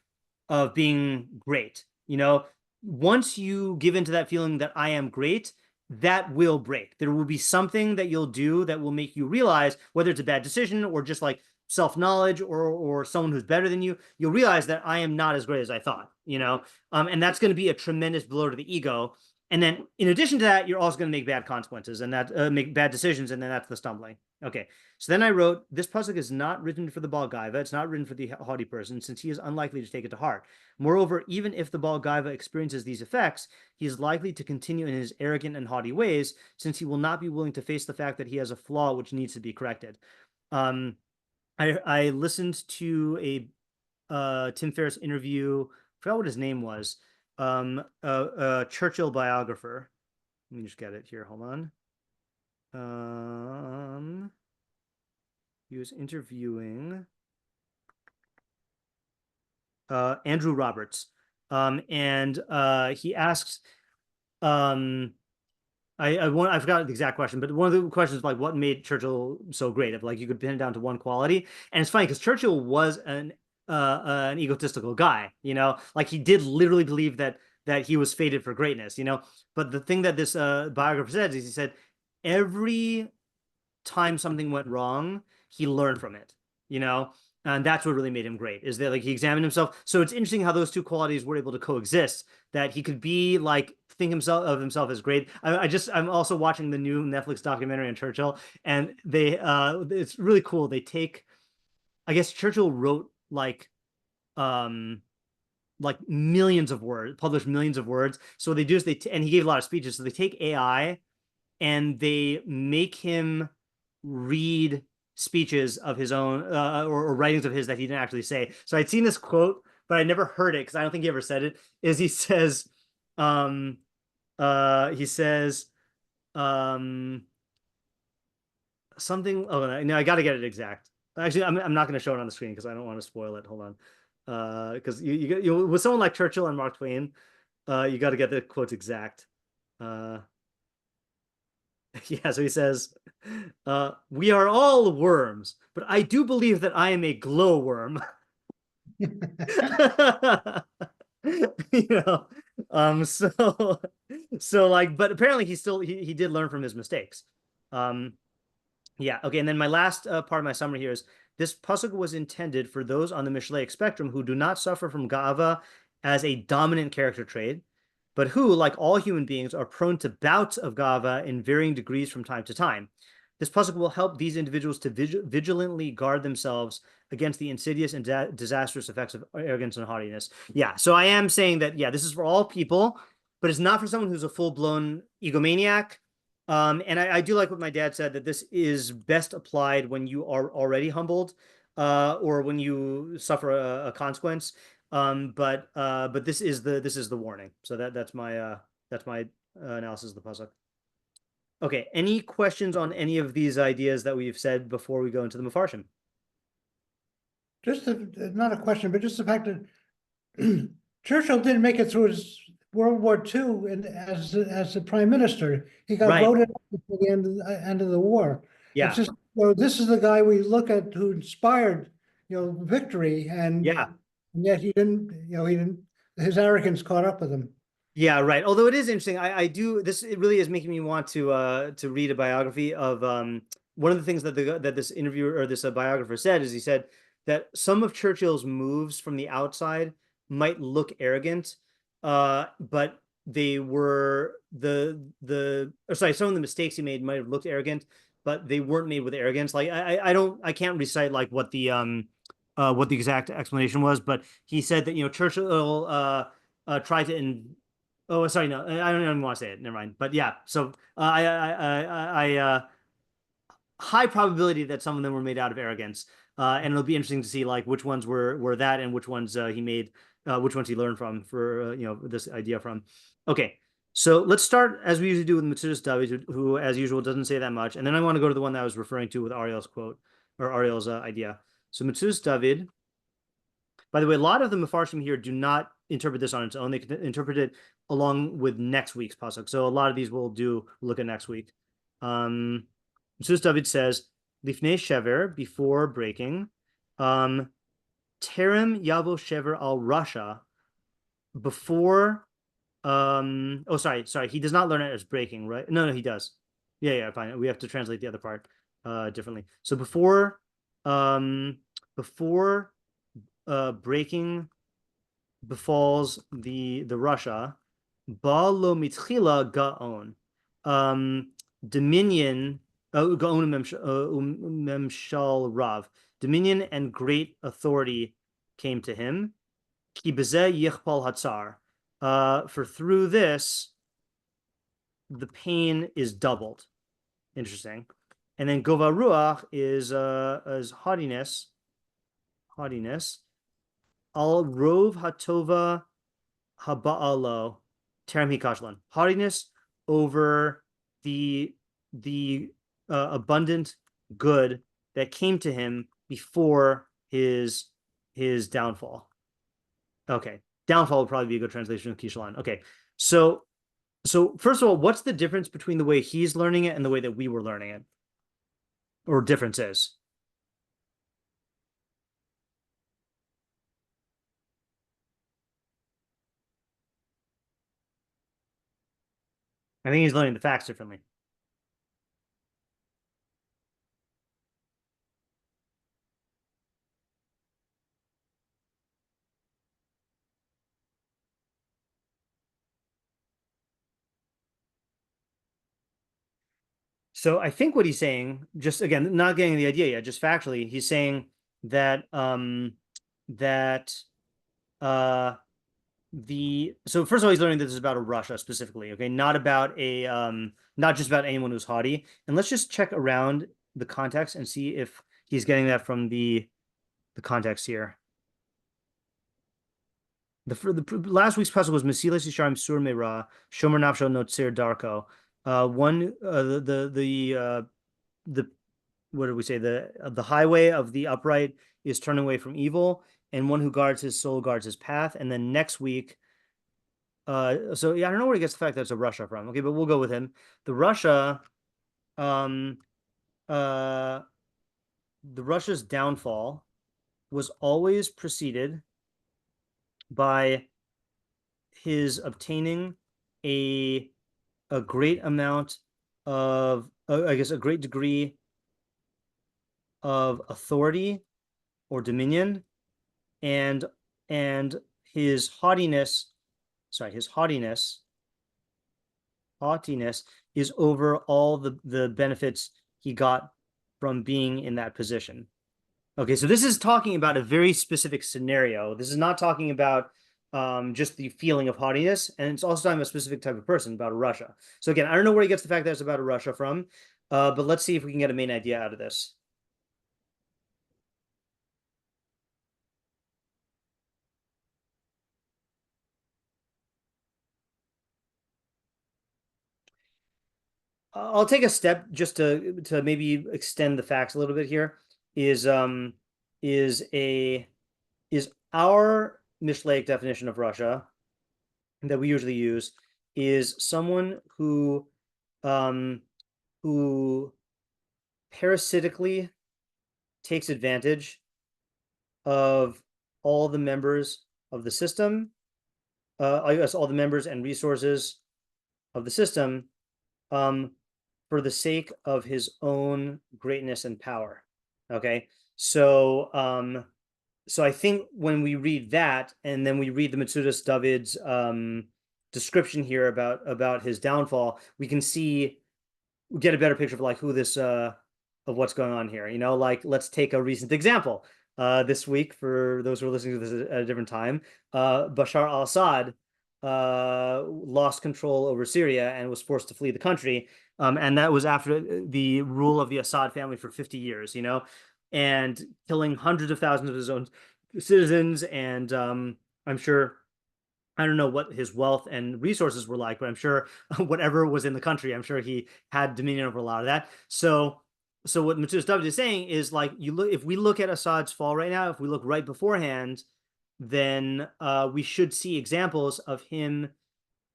of being great. Once you give into that feeling that I am great, that will break. There will be something that you'll do that will make you realize, whether it's a bad decision or just like self-knowledge or someone who's better than you, you'll realize that I am not as great as I thought, and that's going to be a tremendous blow to the ego. And then in addition to that, you're also going to make bad consequences and that make bad decisions, and then that's the stumbling. Okay, so then I wrote, this pasuk is not written for the Baal Gaiva. It's not written for the haughty person, since he is unlikely to take it to heart. Moreover, even if the Baal Gaiva experiences these effects, he is likely to continue in his arrogant and haughty ways, since he will not be willing to face the fact that he has a flaw which needs to be corrected. I listened to a Tim Ferriss interview. I forgot what his name was. A Churchill biographer. Let me just get it here. Hold on. He was interviewing Andrew Roberts. And he asks, I forgot the exact question, but one of the questions is like, what made Churchill so great? If like you could pin it down to one quality. And it's funny because Churchill was an egotistical guy, you know, like he did literally believe that he was fated for greatness, you know. But the thing that this biographer said is, he said every time something went wrong, he learned from it, you know. And that's what really made him great, is that like he examined himself. So it's interesting how those two qualities were able to coexist, that he could be like think of himself as great. I'm also watching the new Netflix documentary on Churchill, and they it's really cool. They take, I guess Churchill wrote like millions of words, published millions of words. So what they do is and he gave a lot of speeches. So they take AI and they make him read speeches of his own or writings of his that he didn't actually say. So I'd seen this quote, but I never heard it because I don't think he ever said it. Is he says something. Oh no, I got to get it exact. Actually, I'm not going to show it on the screen because I don't want to spoil it. Hold on. Because you with someone like Churchill and Mark Twain, you got to get the quotes exact. Yeah, so he says, we are all worms, but I do believe that I am a glowworm. You know, so like, but apparently he did learn from his mistakes. Yeah, okay, and then my last part of my summary here is, this pasuk was intended for those on the Mishlei spectrum who do not suffer from ga'ava as a dominant character trait, but who, like all human beings, are prone to bouts of ga'ava in varying degrees from time to time. This pasuk will help these individuals to vigilantly guard themselves against the insidious and disastrous effects of arrogance and haughtiness. Yeah, so I am saying that, yeah, this is for all people, but it's not for someone who's a full-blown egomaniac. And I do like what my dad said, that this is best applied when you are already humbled, or when you suffer a consequence. But this is the warning. So that's my analysis of the pasuk. Okay, any questions on any of these ideas that we've said before we go into the meforshim? Just not a question, but just the fact that Churchill didn't make it through his World War II as the prime minister. He got Right. voted out at the end of the war. Yeah. It's just, this is the guy we look at who inspired, victory, and Yeah. and yet he didn't. His arrogance caught up with him. Yeah, right. Although it is interesting, it really is making me want to read a biography of one of the things that this interviewer or this biographer said is, he said that some of Churchill's moves from the outside might look arrogant, but they were some of the mistakes he made might have looked arrogant, but they weren't made with arrogance. Like I can't recite like what the exact explanation was, but he said that Churchill tried to oh, sorry, no, I don't even want to say it. Never mind. But yeah, so high probability that some of them were made out of arrogance, and it'll be interesting to see like which ones were that, and which ones he made, which ones he learned from for this idea from. Okay, so let's start as we usually do with David, who as usual doesn't say that much, and then I want to go to the one that I was referring to with Ariel's quote or Ariel's idea. So David. By the way, a lot of the meforshim here do not interpret this on its own. They can interpret it along with next week's pasuk. So a lot of these we'll look at next week. David says, Lifnei shever, before breaking, terem yavo shever al rasha, before, sorry, he does not learn it as breaking, right? No, he does. Yeah, fine. We have to translate the other part differently. So before breaking befalls the rasha, ba lo mitchila gaon. Dominion, gaon memshal rav. Dominion and great authority came to him. Ki bezeh yichpal hatzar. For through this, the pain is doubled. Interesting. And then gova ruach is haughtiness. Haughtiness. Al rov hatova haba'alo terem hikashlan. Haughtiness over the abundant good that came to him before his downfall. Okay, downfall would probably be a good translation of Kishalan. Okay, so first of all, what's the difference between the way he's learning it and the way that we were learning it, or differences? I think he's learning the facts differently. So I think what he's saying, just again, not getting the idea yet, just factually, he's saying that that so first of all, he's learning that this is about a Russia specifically, okay, not about not just about anyone who's haughty. And let's just check around the context and see if he's getting that from the context here. The last week's puzzle was Mesilas Yesharim Sur Meira Shomer Nafsho Notzir Darko. The what did we say? The highway of the upright is turning away from evil, and one who guards his soul guards his path. And then next week, so yeah, I don't know where he gets the fact that it's a Russia from. Okay, but we'll go with him. The Russia, the Russia's downfall was always preceded by his obtaining a great amount of, I guess, a great degree of authority or dominion, and his haughtiness is over all the benefits he got from being in that position. Okay, so this is talking about a very specific scenario. This is not talking about just the feeling of haughtiness, and it's also talking about a specific type of person, about a Russia. So again, I don't know where he gets the fact that it's about a Russia from, but let's see if we can get a main idea out of this. I'll take a step just to maybe extend the facts a little bit here. Is our Mishlaic definition of Russia that we usually use is someone who parasitically takes advantage of all the members of the system, I guess all the members and resources of the system, for the sake of his own greatness and power. Okay, so I think when we read that, and then we read the Metzudas David's description here about his downfall, we can get a better picture of like who this of what's going on here. You know, like let's take a recent example. This week, for those who are listening to this at a different time, Bashar al-Assad lost control over Syria and was forced to flee the country. And that was after the rule of the Assad family for 50 years, you know, and killing hundreds of thousands of his own citizens. And I'm sure, I don't know what his wealth and resources were like, but I'm sure whatever was in the country, I'm sure he had dominion over a lot of that. So what Metzudas David is saying is like, if we look at Assad's fall right now, if we look right beforehand, then we should see examples of him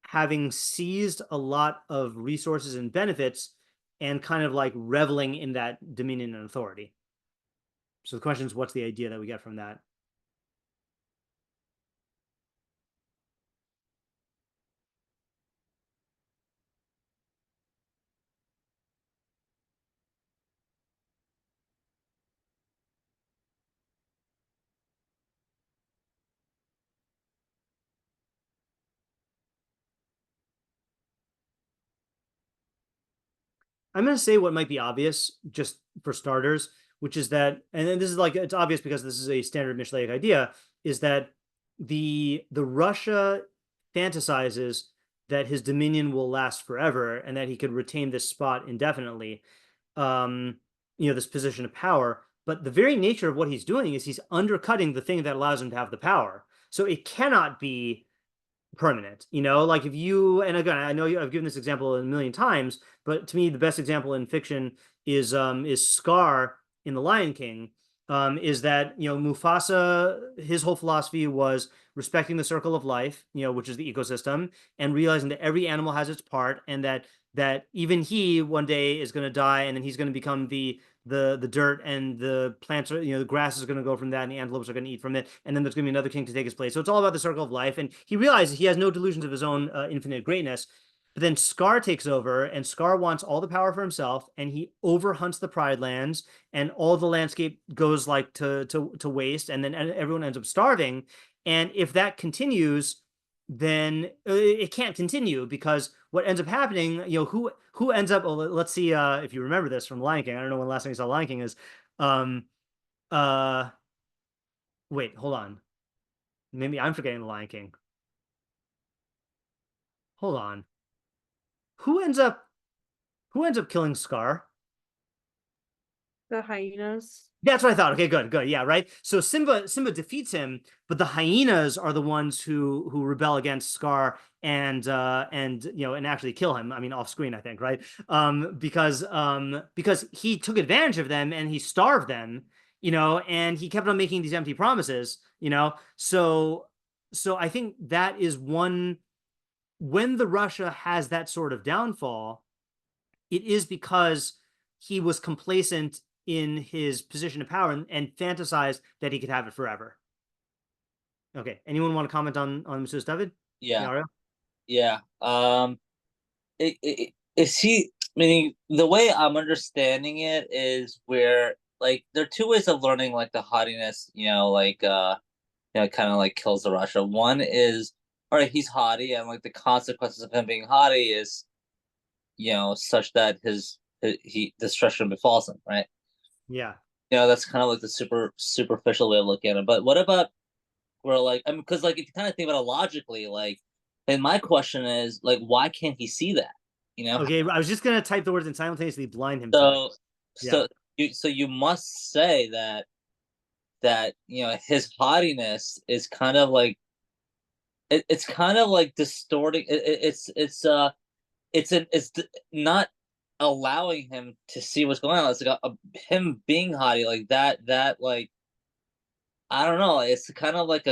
having seized a lot of resources and benefits and kind of like reveling in that dominion and authority. So the question is, what's the idea that we get from that? I'm going to say what might be obvious, just for starters, which is that, and then this is like, it's obvious because this is a standard Mishlaic idea, is that the Russia fantasizes that his dominion will last forever and that he could retain this spot indefinitely, this position of power. But the very nature of what he's doing is he's undercutting the thing that allows him to have the power. So it cannot be permanent, like if you, and again, I know I've given this example a million times, but to me the best example in fiction is Scar in The Lion King. Is that Mufasa, his whole philosophy was respecting the circle of life, which is the ecosystem, and realizing that every animal has its part, and that even he one day is going to die, and then he's going to become the dirt, and the plants are, the grass is going to go from that, and the antelopes are going to eat from it, and then there's going to be another king to take his place. So it's all about the circle of life, and he realizes he has no delusions of his own infinite greatness. But then Scar takes over, and Scar wants all the power for himself, and he overhunts the Pride Lands, and all the landscape goes like to waste, and then everyone ends up starving. And if that continues, then it can't continue, because what ends up happening, who ends up, let's see if you remember this from Lion King. I don't know when the last time you saw Lion King is. Wait, hold on. Maybe I'm forgetting the Lion King. Hold on. Who ends up killing Scar? The hyenas. That's what I thought. Okay, good. Yeah, right. So Simba defeats him, but the hyenas are the ones who rebel against Scar and actually kill him. I mean, off screen, I think, right? Because he took advantage of them and he starved them, and he kept on making these empty promises, So I think that is one. When the Russia has that sort of downfall, it is because he was complacent in his position of power and fantasized that he could have it forever. Okay. Anyone want to comment on Mr. David? Yeah. Yeah. Is he, meaning the way I'm understanding it is where, like, there are two ways of learning, like, the haughtiness, kind of like kills the Russia. One is, all right, he's haughty, and like the consequences of him being haughty is, such that his destruction befalls him, right? Yeah. That's kind of like the superficial way of looking at it. But what about where, like, I mean, because like if you kind of think about it logically, like, then my question is, like, why can't he see that? Okay, I was just gonna type the words and simultaneously blind him. So you must say that his haughtiness is kind of like, it's kind of like distorting. It's not allowing him to see what's going on. It's like him being haughty like that. Like, I don't know. It's kind of like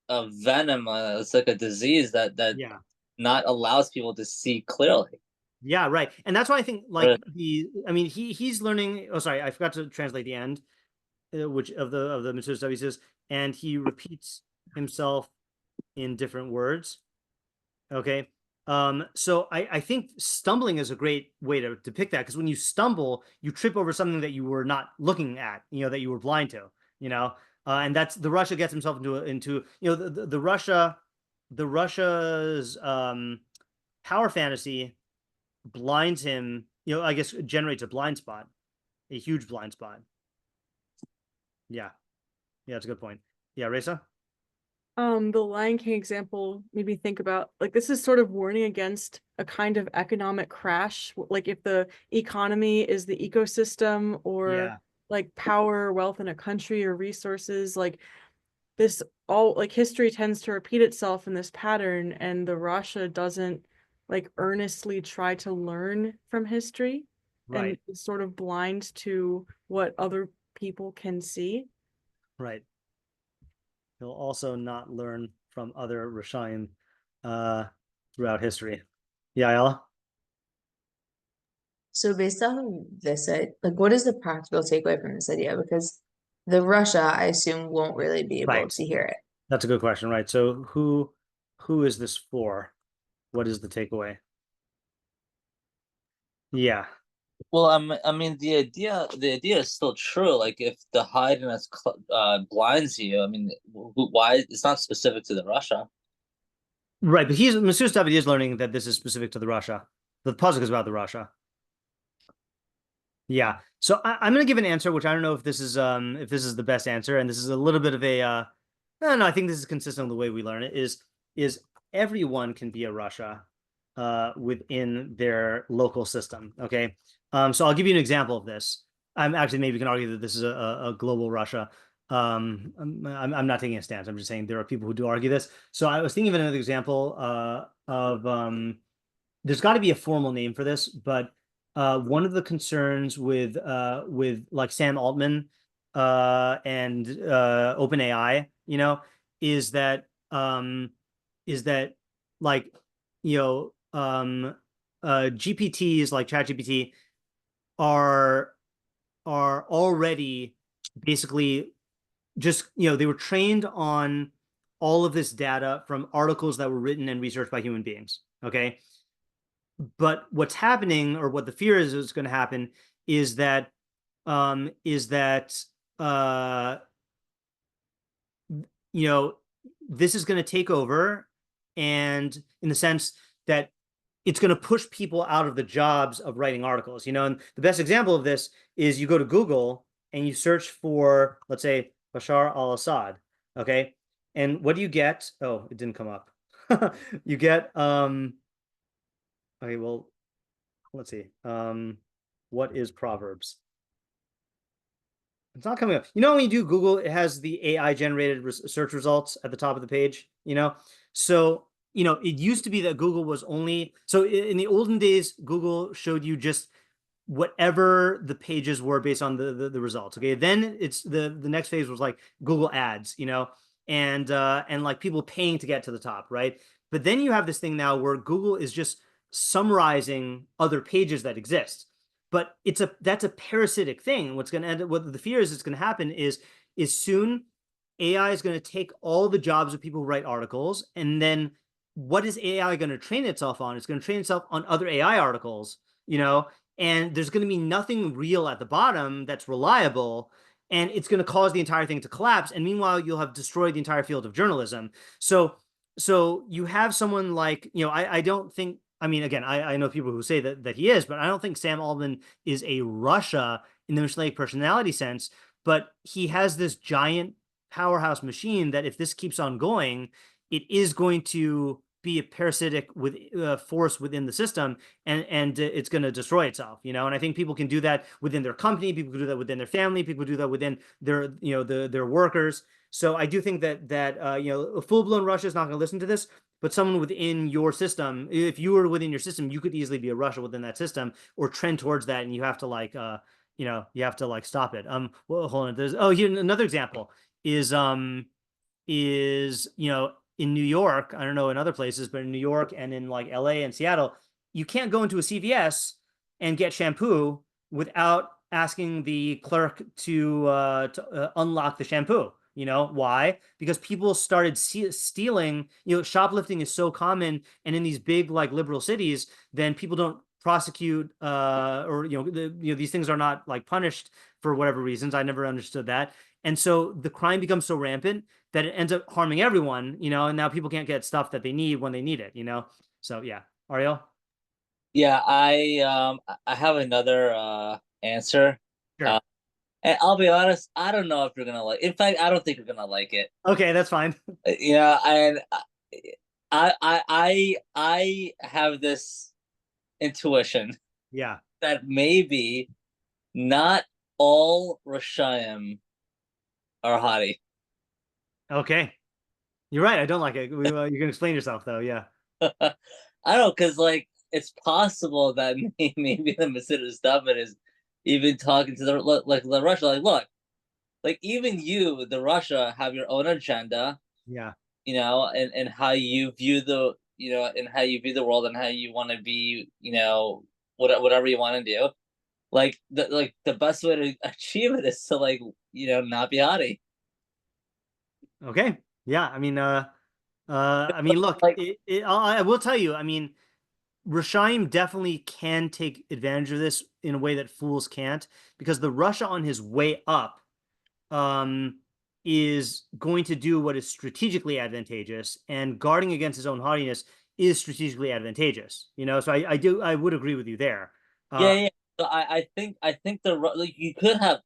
a venom. It's like a disease that not allows people to see clearly. Yeah, right. And that's why I think like he's learning. Oh, sorry, I forgot to translate the end, which of the Methuselah says, and he repeats himself in different words. Okay. So I think stumbling is a great way to depict that, because when you stumble, you trip over something that you were not looking at, that you were blind to, and that's the Russia gets himself into the Russia's power fantasy blinds him, I guess generates a blind spot, a huge blind spot. Yeah, that's a good point. Yeah, Reza? The Lion King example made me think about, like, this is sort of warning against a kind of economic crash. Like, if the economy is the ecosystem, or like power, wealth in a country, or resources, like this, all like history tends to repeat itself in this pattern, and the Russia doesn't like earnestly try to learn from history, and is sort of blind to what other people can see. Right. He'll also not learn from other Rishaim throughout history. Yeah, Ayala? So based on this, like, what is the practical takeaway from this idea? Because the Russia, I assume, won't really be able to hear it. That's a good question, right? So who is this for? What is the takeaway? Yeah. Well, I mean, the idea is still true. Like, if the haughtiness blinds you, I mean, why? It's not specific to the Russia, right? But Monsieur David is learning that this is specific to the Russia. The puzzle is about the Russia. Yeah. So I'm going to give an answer, which I don't know if this is the best answer, and this is a little bit of a no, I think this is consistent with the way we learn it. Is everyone can be a Russia within their local system. Okay. So I'll give you an example of this. I'm actually maybe you can argue that this is a global Russia. I'm not taking a stance. I'm just saying there are people who do argue this. So I was thinking of another example of there's got to be a formal name for this, but one of the concerns with like Sam Altman and OpenAI, you know, is that like GPTs like ChatGPT are already basically just they were trained on all of this data from articles that were written and researched by human beings. Okay. But what's happening, or what the fear is going to happen, is that this is going to take over, and in the sense that it's going to push people out of the jobs of writing articles. And the best example of this is you go to Google and you search for, let's say, Bashar al-Assad. Okay, and what do you get? Oh, it didn't come up. You get okay, well, let's see. What is Proverbs? It's not coming up. When you do Google, it has the AI generated search results at the top of the page, So, it used to be that Google was only, so in the olden days, Google showed you just whatever the pages were based on the results. Okay. Then it's the next phase was like Google ads, and like people paying to get to the top. Right. But then you have this thing now where Google is just summarizing other pages that exist. But that's a parasitic thing. What's going to end up, what the fear is going to happen is soon AI is going to take all the jobs of people who write articles, and then what is AI going to train itself on? It's going to train itself on other AI articles, and there's going to be nothing real at the bottom that's reliable, and it's going to cause the entire thing to collapse. And meanwhile, you'll have destroyed the entire field of journalism. So you have someone like, I don't think, I mean, again, I know people who say that he is, but I don't think Sam Altman is a Russia in the Mishlei personality sense, but he has this giant powerhouse machine that if this keeps on going, it is going to be a parasitic force within the system, and it's going to destroy itself, and I think people can do that within their company, people can do that within their family, people do that within their, their workers. So I do think that a full-blown Russia is not going to listen to this, but someone within your system, if you were within your system, you could easily be a Russia within that system or trend towards that, and you have to like stop it. Well, hold on. There's here another example is in New York, I don't know in other places, but in New York and in like LA and Seattle, you can't go into a CVS and get shampoo without asking the clerk to unlock the shampoo. Why? Because people started stealing, shoplifting is so common. And in these big, like liberal cities, then people don't prosecute, or, these things are not like punished for whatever reasons. I never understood that. And so the crime becomes so rampant that it ends up harming everyone, and now people can't get stuff that they need when they need it, So yeah. Ariel? Yeah, I have another answer. Sure. And I'll be honest, I don't know if you're gonna like. In fact, I don't think you're gonna like it. Okay, that's fine. Yeah, and I have this intuition. Yeah. That maybe not all Rishayim are hottie. Okay. You're right. I don't like it. You can explain yourself though. Yeah. I don't, because like it's possible that maybe the Meshuggah is even talking to the Russia, like, look, like even you, the Russia, have your own agenda. Yeah. And how you view the and how you view the world and how you want to be, whatever you want to do. Like the best way to achieve it is to like, not be hottie. Okay. Yeah. I mean, look, like, I will tell you, I mean, Rishaim definitely can take advantage of this in a way that fools can't, because the Russia on his way up is going to do what is strategically advantageous, and guarding against his own haughtiness is strategically advantageous. So I would agree with you there. yeah. So I think like you could have,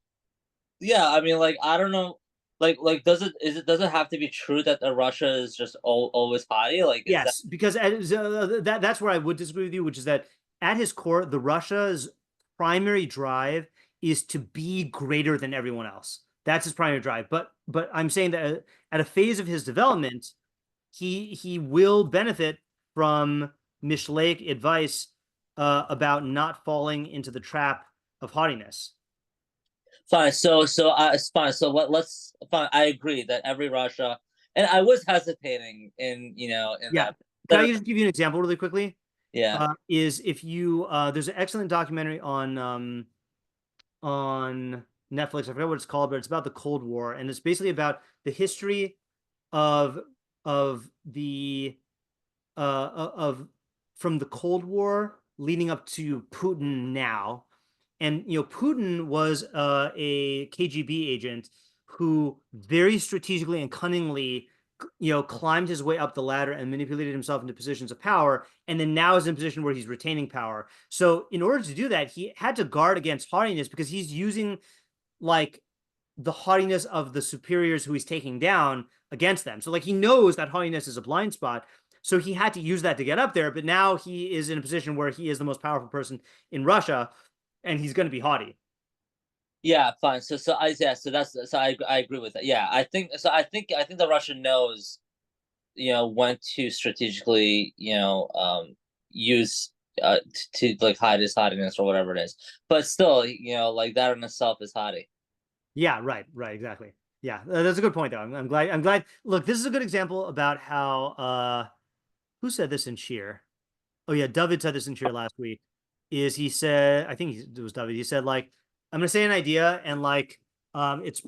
yeah. I mean, like I don't know, like does it have to be true that Russia is just always haughty? Like is that Yes, because that's where I would disagree with you, which is that at his core, the Russia's primary drive is to be greater than everyone else. That's his primary drive. But I'm saying that at a phase of his development, he will benefit from Mishlei advice about not falling into the trap of haughtiness. fine? It's fine. So let's fine. I agree that every Russia, and I was hesitating in in Yeah. that. Can I But just give you an example really quickly? yeah, Is if you there's an excellent documentary on Netflix. I forget what it's called, but it's about the Cold War, and it's basically about the history of the of from the Cold War leading up to Putin now. And Putin was a KGB agent who very strategically and cunningly climbed his way up the ladder and manipulated himself into positions of power, and then now is in a position where he's retaining power. So in order to do that, he had to guard against haughtiness because he's using like the haughtiness of the superiors who he's taking down against them. So like he knows that haughtiness is a blind spot. So he had to use that to get up there, but now he is in a position where he is the most powerful person in Russia, and he's going to be haughty. yeah, fine. So I agree with that. Yeah, I think so. I think the Russia knows when to strategically use to like hide his haughtiness or whatever it is. But still, like that in itself is haughty. Yeah, right, exactly. Yeah, that's a good point, though. I'm glad. Look, this is a good example about how who said this in shiur? Oh yeah, David said this in shiur last week. Is he said, I think it was David. He said like, I'm gonna say an idea, and like, it's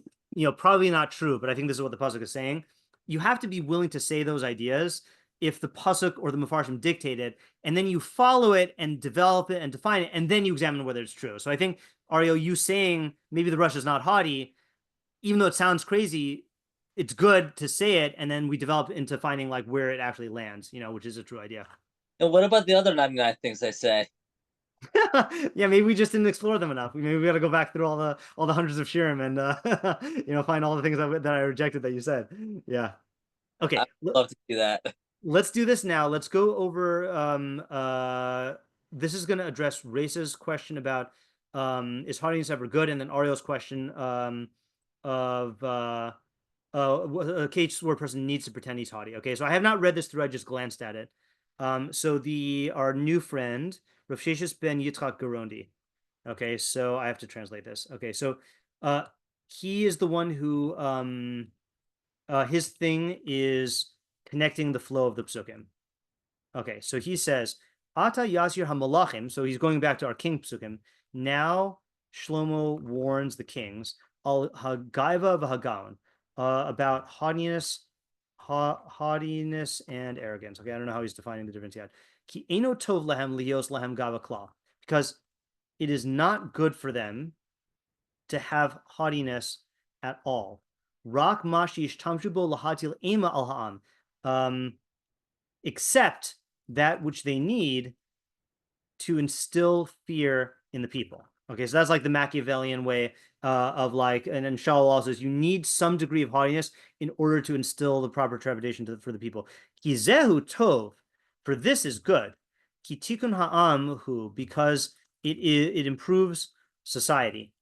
probably not true, but I think this is what the pasuk is saying. You have to be willing to say those ideas if the pasuk or the meforshim dictate it, and then you follow it and develop it and define it, and then you examine whether it's true. So I think Ariel, you saying maybe the Russia's not haughty, even though it sounds crazy, it's good to say it, and then we develop into finding like where it actually lands, which is a true idea. And what about the other 99 things I say? Yeah, maybe we just didn't explore them enough. Maybe we got to go back through all the hundreds of shiurim and find all the things that I rejected that you said. Yeah. Okay. I'd love to do that. Let's do this now. Let's go over this is going to address Race's question about is haughtiness ever good, and then Ariel's question of a case where a person needs to pretend he's haughty. Okay, so I have not read this through. I just glanced at it. So our new friend Rav Sheshes ben Yitzchak Gorondi. Okay, so I have to translate this. Okay, so he is the one who his thing is connecting the flow of the pesukim. Okay, so he says, Ata Yasir HaMalachim, so he's going back to our king pesukim. Now Shlomo warns the kings, Al Hagaiva v'Hagaon, about haughtiness and arrogance. Okay, I don't know how he's defining the difference yet. Ki eno tov lahem lios lahem gava klal, because it is not good for them to have haughtiness at all. Rak mashish tamshubo lahatil ema al ha'am, except that which they need to instill fear in the people. Okay, so that's like the Machiavellian way of like, and then Shaul also says you need some degree of haughtiness in order to instill the proper trepidation for the people. Kizehu tov, for this is good. Ki tikun ha'am hu, because it improves society.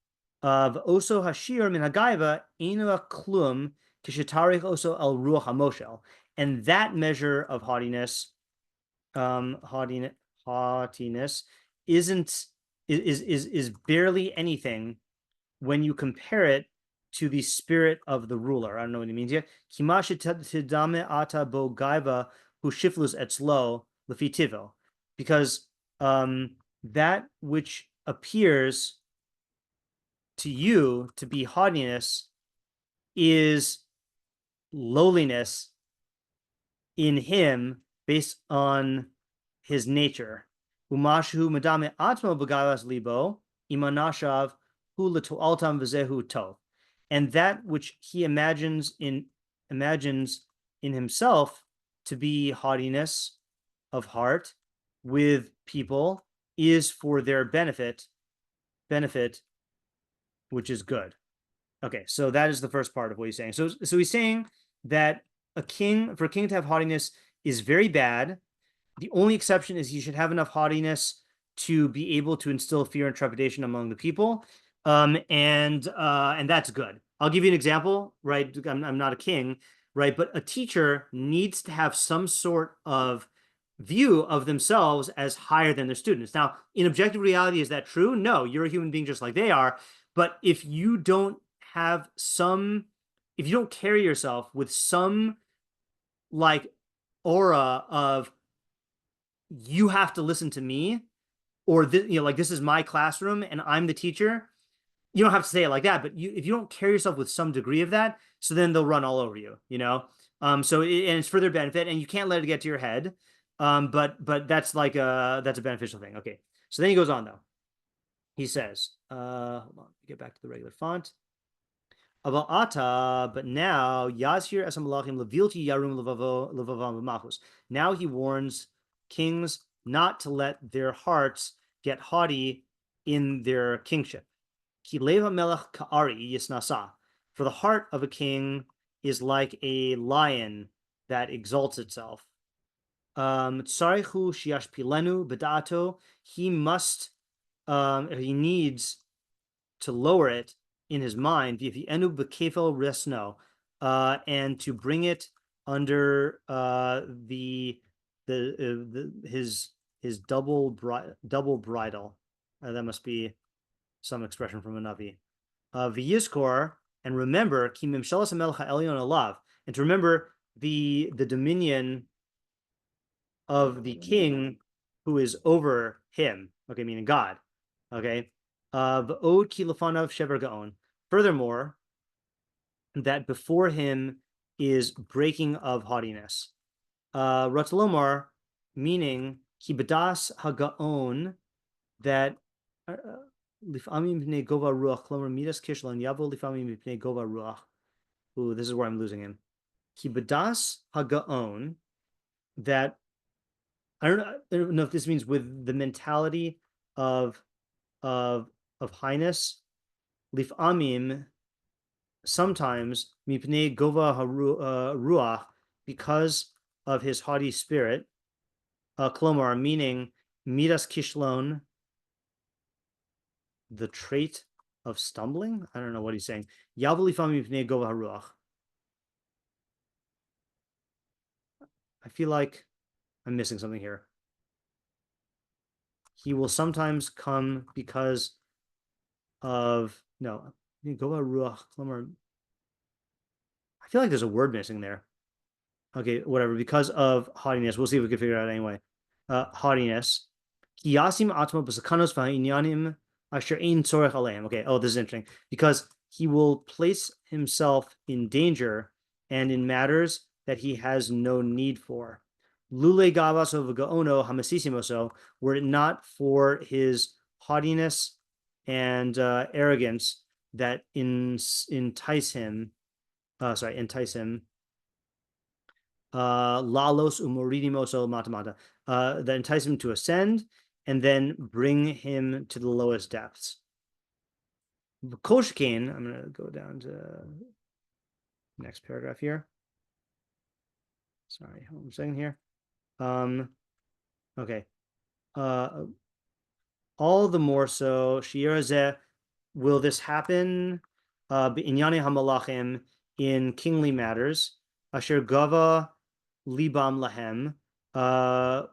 Of oso hashir min hagaiva inu klum kishetarich oso al ruach hamoshel, and that measure of haughtiness is barely anything when you compare it to the spirit of the ruler. I don't know what he means here. Because that which appears to you to be haughtiness is lowliness in him based on his nature. Umashu madame atma b'gavas libo imanashav hu l'to'altam v'zehu tov, and that which he imagines in himself to be haughtiness of heart with people is for their benefit, benefit, which is good. Okay, so that is the first part of what he's saying. So he's saying that for a king to have haughtiness is very bad. The only exception is he should have enough haughtiness to be able to instill fear and trepidation among the people. And that's good. I'll give you an example, right? I'm not a king, right? But a teacher needs to have some sort of view of themselves as higher than their students. Now, in objective reality, is that true? No, you're a human being just like they are. But if you don't carry yourself with some like aura of you have to listen to me, or like this is my classroom and I'm the teacher. You don't have to say it like that, but if you don't carry yourself with some degree of that, so then they'll run all over you, and it's for their benefit, and you can't let it get to your head. But that's that's a beneficial thing. Okay, so then he goes on though. He says, hold on, get back to the regular font. But now Yazhir esam malachim levilti yarum levavam v'machus. Now he warns kings not to let their hearts get haughty in their kingship. Ki leva melech ka'ari yisnasa. For the heart of a king is like a lion that exalts itself. Tsarichu shiashpilenu b'da'ato. He needs to lower it in his mind, and to bring it under his double bridle. That must be some expression from a Navi. V'yizkor, and remember, ki mimshalas hamelech ha'elyon alav, and to remember the dominion of the king who is over him. Okay, meaning God. Okay. V'od ki lefanav shever gaon. Furthermore, that before him is breaking of haughtiness. Ratzalomar, meaning ki b'das hagaon, that lifamim b'nei gova ruach, klomer midas kishlon yavo lifamim b'nei gova ruach. Ooh, this is where I'm losing him. Ki b'das hagaon, that I don't know if this means with the mentality of highness. Lifamim, sometimes mipnei gova ruach, because of his haughty spirit. Klomar, meaning midas kishlon, the trait of stumbling. I don't know what he's saying. Yavu lifamim mipnei gova ruach. I feel like I'm missing something here. He will sometimes come because of Gova Ruach. I feel like there's a word missing there. Okay, whatever. Because of haughtiness, we'll see if we can figure it out anyway. Haughtiness. Kiyasim atma b'sakanos v'ha'inyanim asher ein tzorech aleim. Okay. Oh, this is interesting because he will place himself in danger and in matters that he has no need for. Lule gavaso v'gaono hamasisimoso, were it not for his haughtiness and arrogance that entice him. Lalos umoridimoso matamata, that entice him to ascend and then bring him to the lowest depths. Koshkin, I'm going to go down to next paragraph here. Sorry, hold on a second here. Okay. All the more so, shiur will this happen b'inyane hamalachim, in kingly matters, asher gava libam lahem,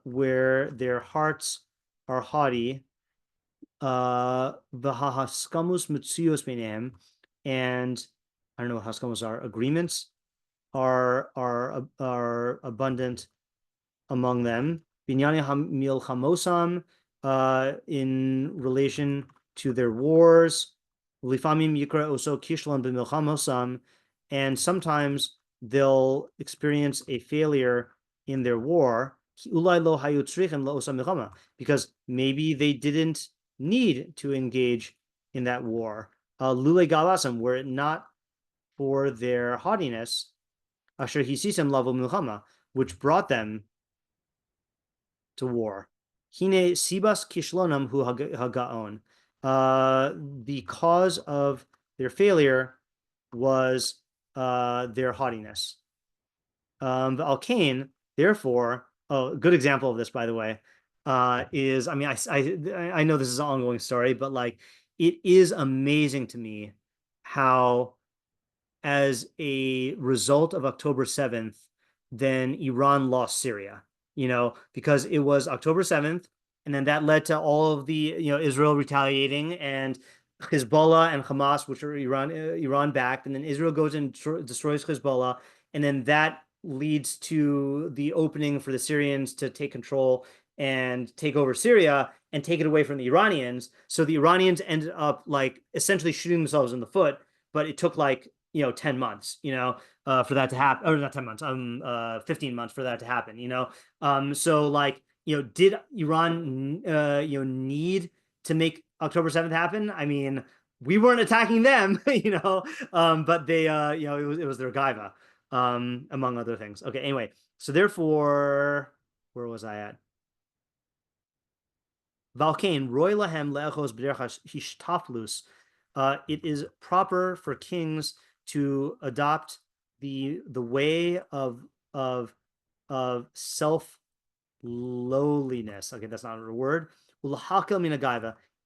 where their hearts are haughty, v'hahaskamus mitzios beinehem, and I don't know what haskamus are, agreements are abundant among them. Binyane milchamosam, in relation to their wars. Lifamim yikra oso kishlon b'milchamosam, and sometimes they'll experience a failure in their war. Because maybe they didn't need to engage in that war. Lule galasam, were it not for their haughtiness, asher hisisem lavo milchama, which brought them to war. Hine sibas kishlonam hu hagaon. the cause of their failure was their haughtiness. The Alkane, therefore, a good example of this, by the way, is, I mean, I know this is an ongoing story, but like it is amazing to me how, as a result of October 7th, then Iran lost Syria, because it was October 7th, and then that led to all of the, Israel retaliating, and Hezbollah and Hamas, which are Iran backed, and then Israel goes and destroys Hezbollah, and then that leads to the opening for the Syrians to take control and take over Syria and take it away from the Iranians. So the Iranians ended up like essentially shooting themselves in the foot, but it took like 10 months, for that to happen, or not 10 months, 15 months for that to happen, so like, did Iran, need to make October 7th happen? I mean, we weren't attacking them, but they, it was their gaiva, among other things. Okay, anyway, so therefore, where was I at? Valkane, Roy Lahem Le'echos B'derech Hishtaflus. It is proper for kings to adopt the way of self lowliness. Okay, that's not a word.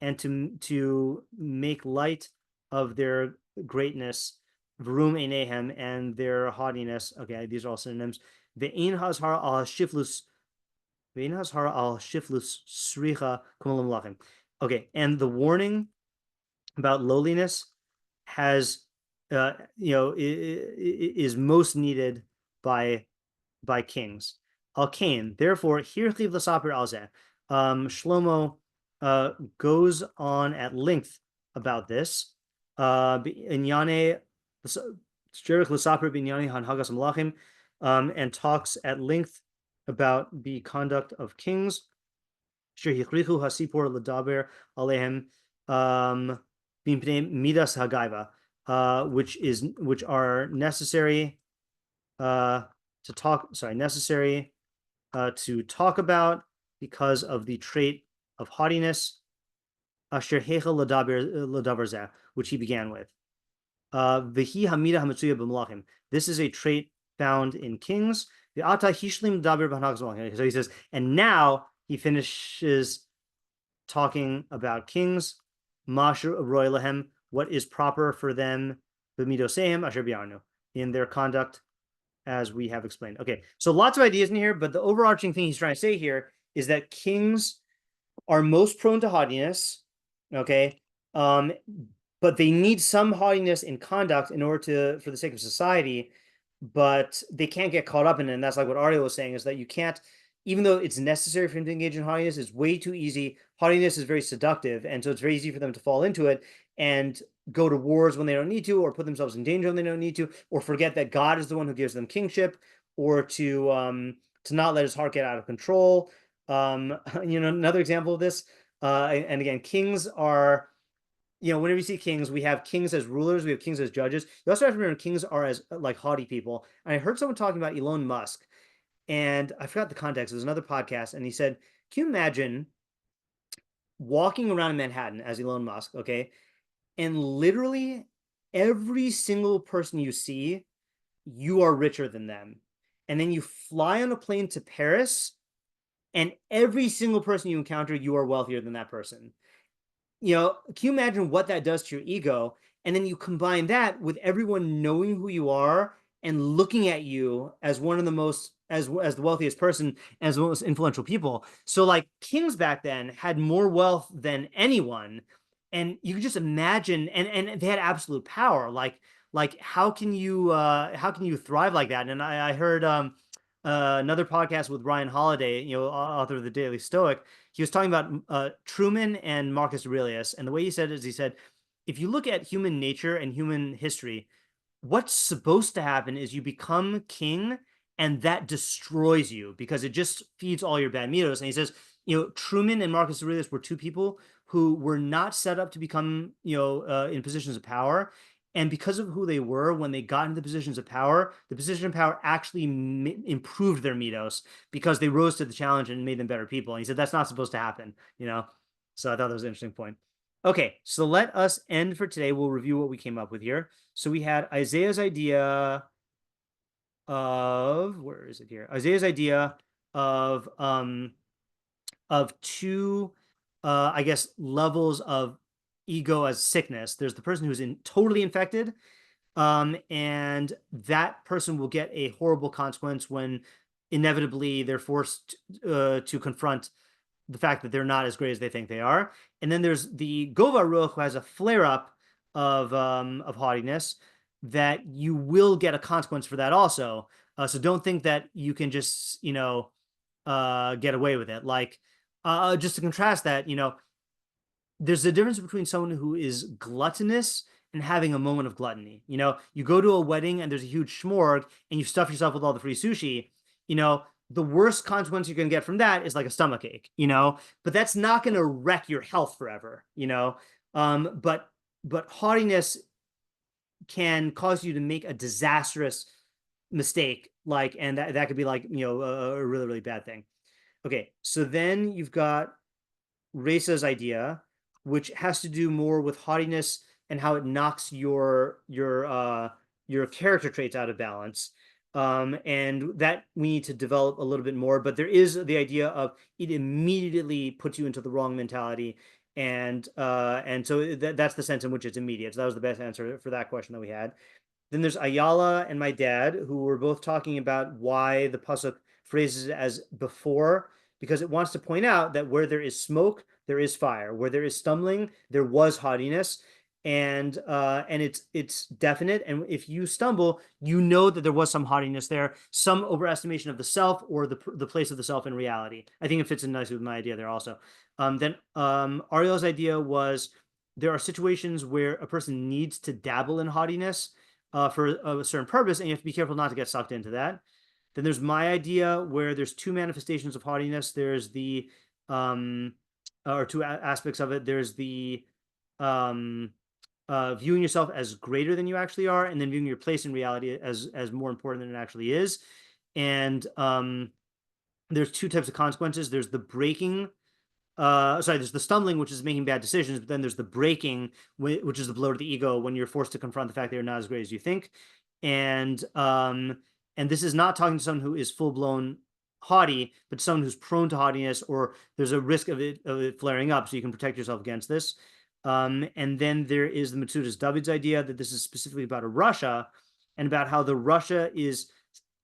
And to make light of their greatness, v'rum einehem, and their haughtiness. Okay, these are all synonyms. Ve'in hazhar al shiflus. Ve'in hazhar al shiflus sricha kumalam lachim. Okay, and the warning about lowliness has, is most needed by kings. Alkane, therefore, hirchiv l'saper alzeh. Shlomo goes on at length about this. Inyane sterich l'saper b'inyane hanhagas malachim, and talks at length about the conduct of kings. Shehichrichu hasipor l'daber alehem. Midas hagaiva, which are necessary to talk about because of the trait of haughtiness, asher hecha l'daber zeh, which he began with. V'hi hamida hametzuya b'malachim. This is a trait found in kings. V'ata hishlim l'daber b'hanagos malachim. So he says, and now he finishes talking about kings. Mashu roy lahem, what is proper for them, b'midoseim asher bi'arnu, in their conduct, as we have explained. Okay, so lots of ideas in here, but the overarching thing he's trying to say here is that kings are most prone to haughtiness, okay, but they need some haughtiness in conduct in order for the sake of society, but they can't get caught up in it. And that's like what Ariel was saying, is that you can't, even though it's necessary for him to engage in haughtiness, it's way too easy. Haughtiness is very seductive, and so it's very easy for them to fall into it and go to wars when they don't need to, or put themselves in danger when they don't need to, or forget that God is the one who gives them kingship, or to not let his heart get out of control. Another example of this, and again, kings are, whenever you see kings, we have kings as rulers, we have kings as judges. You also have to remember kings are as like haughty people. And I heard someone talking about Elon Musk, and I forgot the context. It was another podcast, and he said, can you imagine walking around in Manhattan as Elon Musk, okay, and literally every single person you see, you are richer than them. And then you fly on a plane to Paris, and every single person you encounter, you are wealthier than that person. Can you imagine what that does to your ego? And then you combine that with everyone knowing who you are and looking at you as one of the most, as the wealthiest person, as the most influential people. So like kings back then had more wealth than anyone. And you can just imagine, and they had absolute power. Like how can you thrive like that? And I heard another podcast with Ryan Holiday, author of the Daily Stoic. He was talking about Truman and Marcus Aurelius, and the way he said it is, he said, if you look at human nature and human history, what's supposed to happen is you become king, and that destroys you because it just feeds all your bad mitos. And he says, Truman and Marcus Aurelius were two people who were not set up to become, in positions of power. And because of who they were, when they got into the positions of power, the position of power actually improved their mitos because they rose to the challenge and made them better people. And he said, that's not supposed to happen, So I thought that was an interesting point. Okay, so let us end for today. We'll review what we came up with here. So we had Isaiah's idea of, where is it here? Isaiah's idea of two, I guess, levels of ego as sickness. There's the person who's totally infected, and that person will get a horrible consequence when inevitably they're forced to confront the fact that they're not as great as they think they are. And then there's the Gova Ruach, who has a flare-up of haughtiness, that you will get a consequence for that also. So don't think that you can just, get away with it. Like, just to contrast that, there's a difference between someone who is gluttonous and having a moment of gluttony. You go to a wedding and there's a huge schmorg and you stuff yourself with all the free sushi. The worst consequence you're going to get from that is like a stomach ache, but that's not going to wreck your health forever, but haughtiness can cause you to make a disastrous mistake, and that could be like, a really, really bad thing. Okay, so then you've got Resa's idea, which has to do more with haughtiness and how it knocks your character traits out of balance. And that we need to develop a little bit more, but there is the idea of it immediately puts you into the wrong mentality. And so that's the sense in which it's immediate. So that was the best answer for that question that we had. Then there's Ayala and my dad, who were both talking about why the pasuk phrases it as before, because it wants to point out that where there is smoke, there is fire. Where there is stumbling, there was haughtiness. And it's definite. And if you stumble, you know that there was some haughtiness there, some overestimation of the self or the place of the self in reality. I think it fits in nicely with my idea there also. Then Ariel's idea was there are situations where a person needs to dabble in haughtiness for a certain purpose, and you have to be careful not to get sucked into that. Then there's my idea where there's two manifestations of haughtiness. There's the or two aspects of it. There's the viewing yourself as greater than you actually are, and then viewing your place in reality as more important than it actually is. And there's two types of consequences. There's the breaking, there's the stumbling, which is making bad decisions, but then there's the breaking, which is the blow to the ego when you're forced to confront the fact that you're not as great as you think. And this is not talking to someone who is full-blown haughty, but someone who's prone to haughtiness, or there's a risk of it flaring up, so you can protect yourself against this. And then there is the Metzudas David's idea that this is specifically about a Russia, and about how the Russia is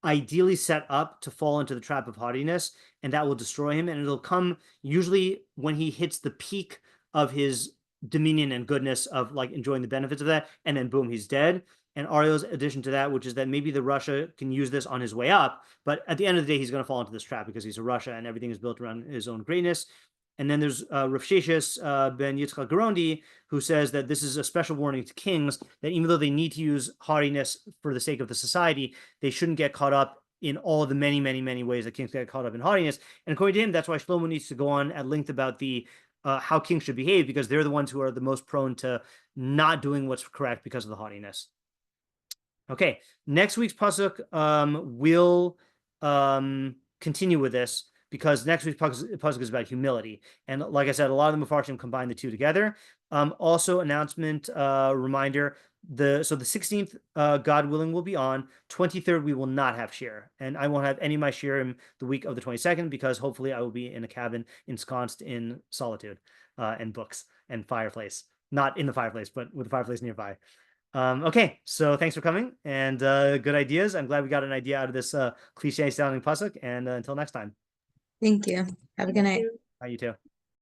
ideally set up to fall into the trap of haughtiness, and that will destroy him. And it'll come usually when he hits the peak of his dominion and goodness of like enjoying the benefits of that, and then boom, he's dead. And Ariel's addition to that, which is that maybe the Russia can use this on his way up, but at the end of the day, he's going to fall into this trap because he's a Russia and everything is built around his own greatness. And then there's Rav Sheshes ben Yitzchak Gorondi, who says that this is a special warning to kings, that even though they need to use haughtiness for the sake of the society, they shouldn't get caught up in all the many, many, many ways that kings get caught up in haughtiness. And according to him, that's why Shlomo needs to go on at length about the how kings should behave, because they're the ones who are the most prone to not doing what's correct because of the haughtiness. Okay, next week's pasuk will continue with this, because next week's pasuk is about humility. And like I said, a lot of the meforshim combine the two together. Also, announcement, reminder, the 16th, God willing, will be on. 23rd, we will not have shiur. And I won't have any of my shiurim the week of the 22nd, because hopefully I will be in a cabin ensconced in solitude and books and fireplace. Not in the fireplace, but with the fireplace nearby. Okay, so thanks for coming, and good ideas. I'm glad we got an idea out of this cliche sounding pasuk, and until next time. Thank you. Have a good night. Bye, you too.